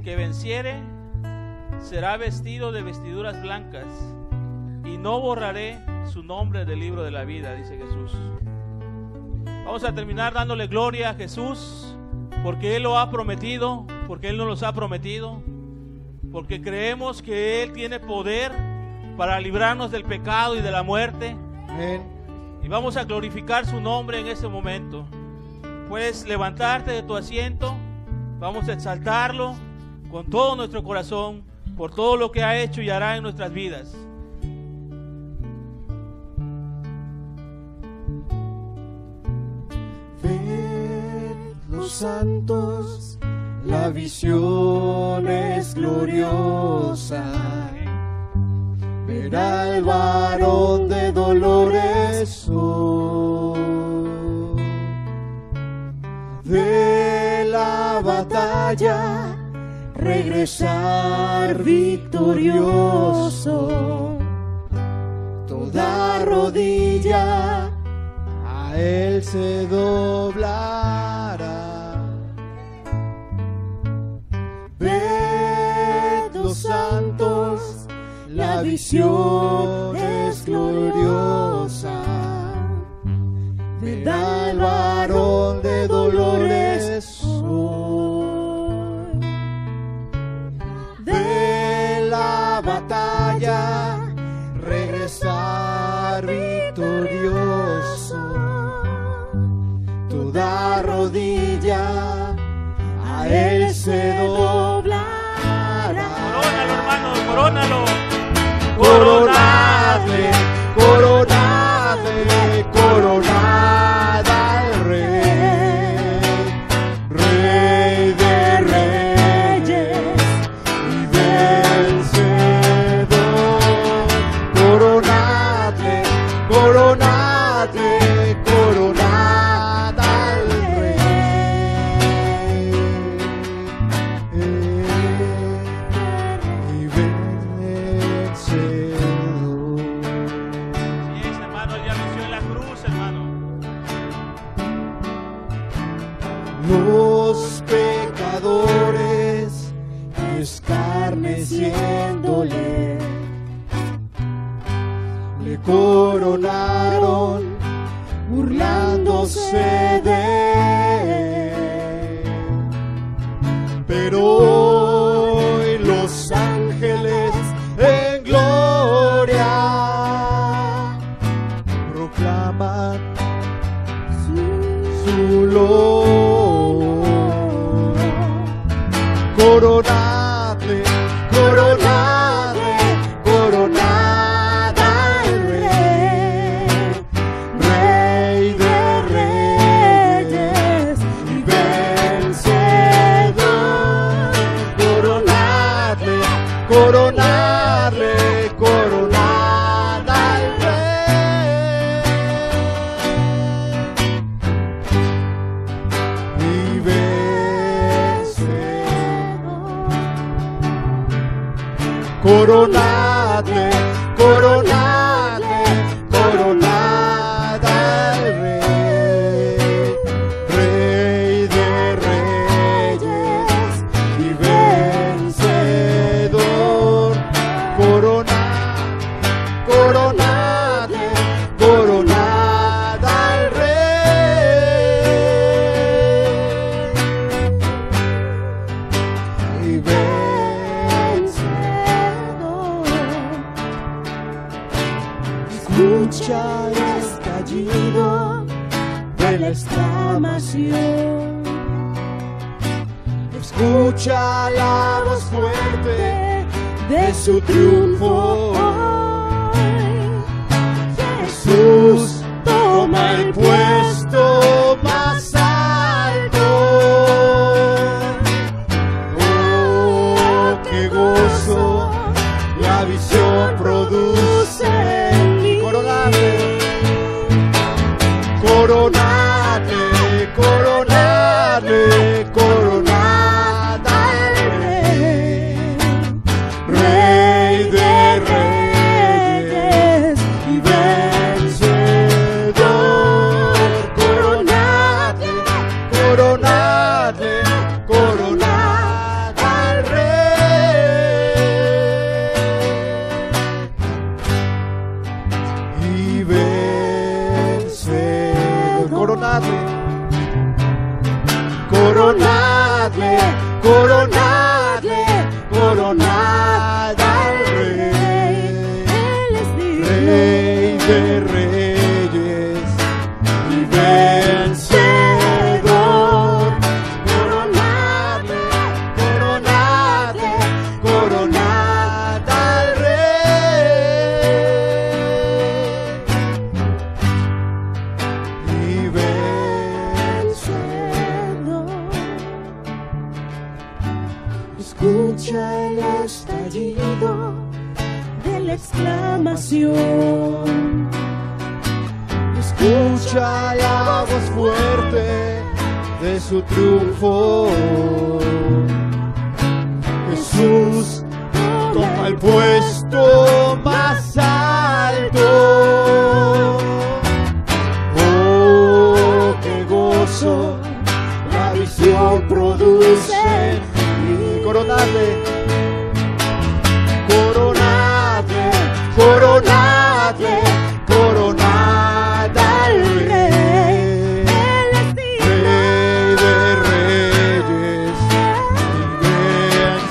que venciere será vestido de vestiduras blancas, y no borraré su nombre del libro de la vida, dice Jesús. Vamos a terminar dándole gloria a Jesús, porque Él lo ha prometido, porque Él nos los ha prometido, porque creemos que Él tiene poder para librarnos del pecado y de la muerte. Amén. Y vamos a glorificar su nombre en este momento. Puedes levantarte de tu asiento, vamos a exaltarlo con todo nuestro corazón por todo lo que ha hecho y hará en nuestras vidas. Ven los santos, la visión es gloriosa. Ver al varón de dolores hoy. De la batalla regresar victorioso. Toda rodilla a Él se doblará. Ved los santos, la visión es gloriosa. Ved al varón de dolores hoy. De la batalla regresar victorioso. Toda rodilla a Él se doblará. Corónalo, hermano, corónalo. Coronadle, coronadle, coronad al Rey, Rey de reyes y vencedor. Coronadle, coronadle, coronad al Rey y vencedor. Los pecadores escarneciéndole le coronaron burlándose de él, pero hoy los ángeles en gloria proclaman su logro. Coronadle, coronadle, coronad al Rey, Rey de reyes y vencedor. Coronadle, coronadle, coronad al Rey y coronadle, coronadle, coronad al Rey, Rey de reyes y vencedor. Coronadle, coronad al Rey y escucha el estallido de la exclamación. Escucha la voz fuerte de su triunfo hoy. Jesús toma el puesto más alto. Oh, qué gozo la visión produce. Coronadle, coronadle, coronad al Rey, Rey de reyes. coronadle, coronadle, coronad al Rey. Él es Rey de reyes y vencedor. Coronadle, coronadle, coronad al Rey y vencedor. Escucha el estallido de la exclamación. Escucha la voz fuerte de su triunfo. Jesús toma el puesto más alto. Oh, qué gozo la visión produce. Y coronadle, coronadle, coronadle, coronad al Rey. Él es Rey de reyes y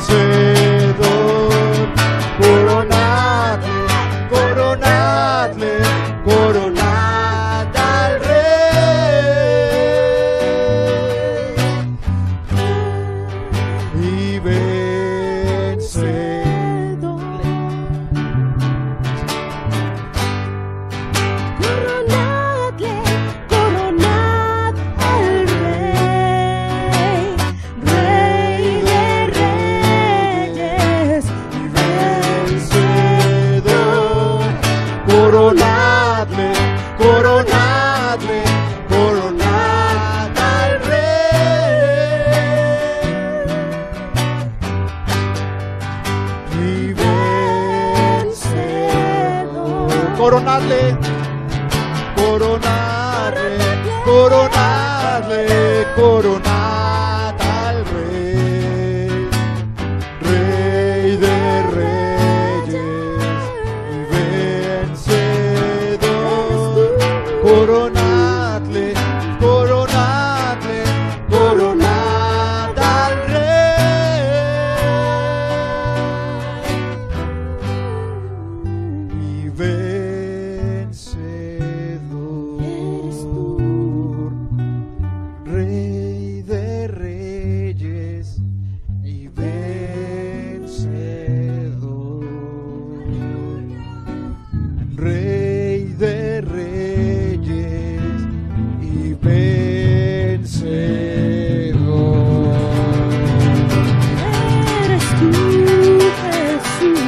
vencedor. Coronadle, coronadle, coronad al Rey y vencedor. Coronadle, coronad al Rey, Rey de reyes y Vencedor. Coronadle, coronadle, coronad al Rey y vencedor. Coronadle, coronadle, coronadle, coronad al Rey, Rey de reyes y vencedor. Coronadle, coronadle, coronad al Rey y vencedor. Rey de reyes y vencedor. Rey de reyes y vencedor. Eres tú, Jesús,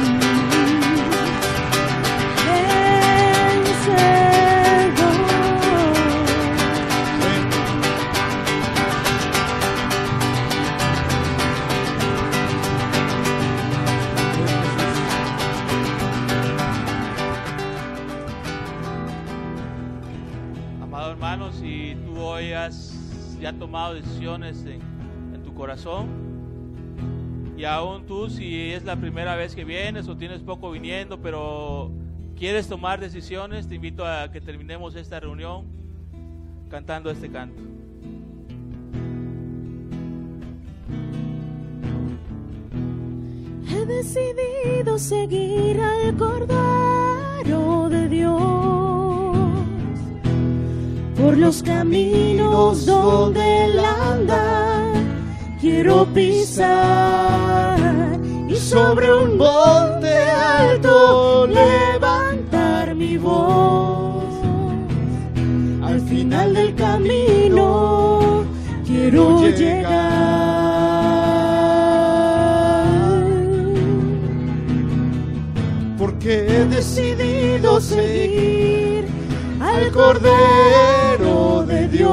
Amado hermano, si tú hoy has ya tomado decisiones en tu corazón, y aún tú, si es la primera vez que vienes o tienes poco viniendo, pero quieres tomar decisiones, te invito a que terminemos esta reunión cantando este canto. he decidido seguir al Cordero de Dios por los caminos donde Él anda. Quiero pisar y sobre un monte alto levantar mi voz. Al final del camino quiero llegar. Porque he decidido seguir al Cordero de Dios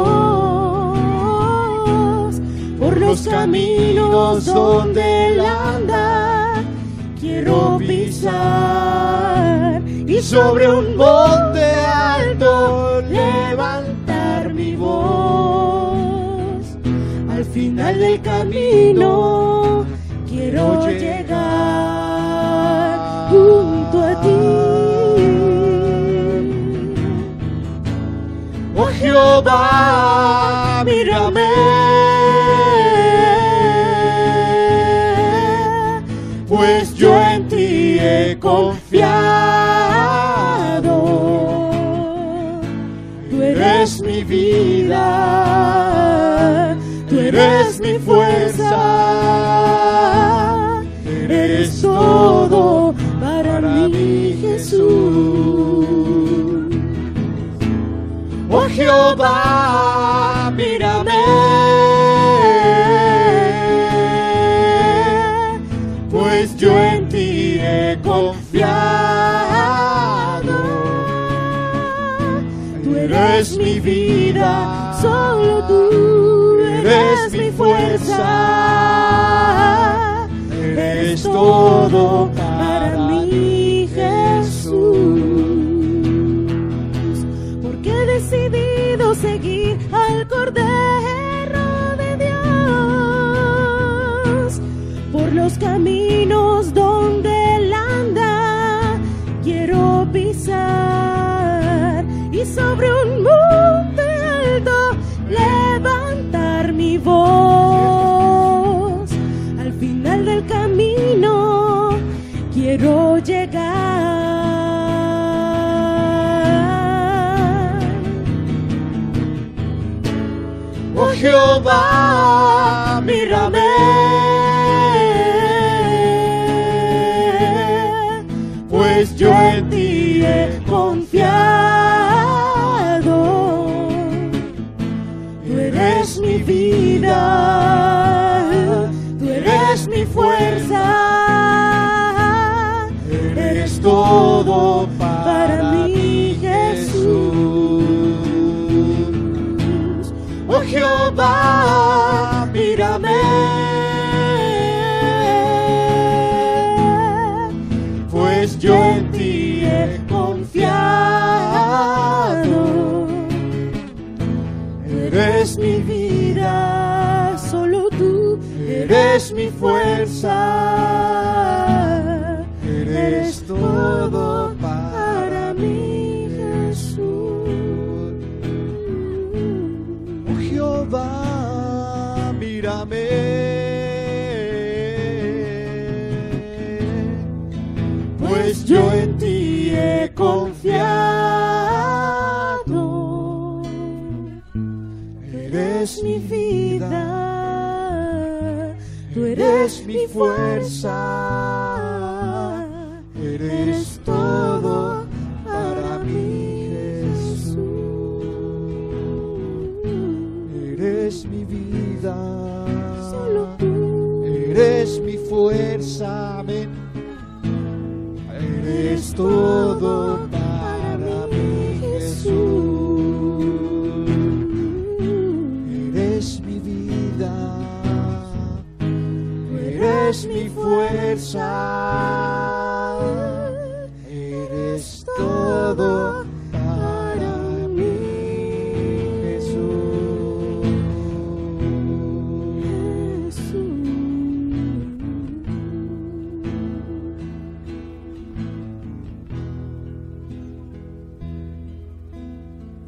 por los caminos donde Él anda. Quiero pisar y sobre un monte alto levantar mi voz. Al final del camino quiero llegar junto a ti. Oh Jehová, mírame, he confiado. Tú eres mi vida, tú eres mi fuerza, eres todo para mí, Jesús. Oh Jehová, mírame, pues yo en ti he confiado. Tú eres mi vida, solo tú eres mi fuerza, eres todo para mí, Jesús. Porque he decidido seguir al Cordero de Dios por los caminos donde Él anda. Quiero pisar y sobre un monte alto levantar mi voz. Al final del camino quiero llegar. Oh Jehová, mírame, pues yo en ti he confiado. Tú eres mi vida, tú eres mi fuerza, eres todo para mí, Jesús. Oh Jehová, mírame, pues yo en ti he confiado. Eres mi vida, solo tú eres mi fuerza, eres todo para mí, Jesús. Oh Jehová, mírame, pues yo en ti he confiado. Eres mi vida, tú eres mi fuerza, eres todo para mí, Jesús. Eres mi vida, solo tú eres mi fuerza, amén. Eres todo para mí, Jesús. Eres mi vida, eres mi fuerza, eres todo para mí, Jesús.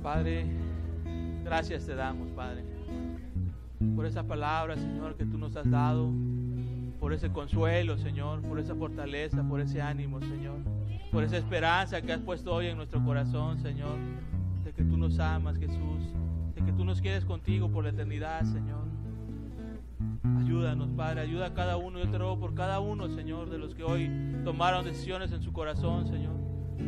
Padre, gracias te damos, Padre, por esa palabra, Señor, que tú nos has dado, por ese consuelo, Señor, por esa fortaleza, por ese ánimo, Señor, por esa esperanza que has puesto hoy en nuestro corazón, Señor, de que tú nos amas, Jesús, de que tú nos quieres contigo por la eternidad, Señor. Ayúdanos, Padre, ayuda a cada uno. Yo te ruego por cada uno, Señor, de los que hoy tomaron decisiones en su corazón, Señor,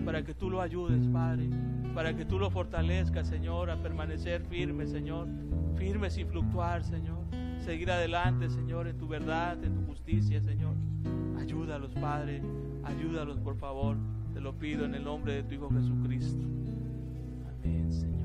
para que tú lo ayudes, Padre, para que tú lo fortalezcas, Señor, a permanecer firme, Señor, firme sin fluctuar, Señor, seguir adelante, Señor, en tu verdad, en tu justicia, Señor. Ayúdalos, Padre, ayúdalos, por favor, te lo pido en el nombre de tu Hijo Jesucristo. Amén, Señor.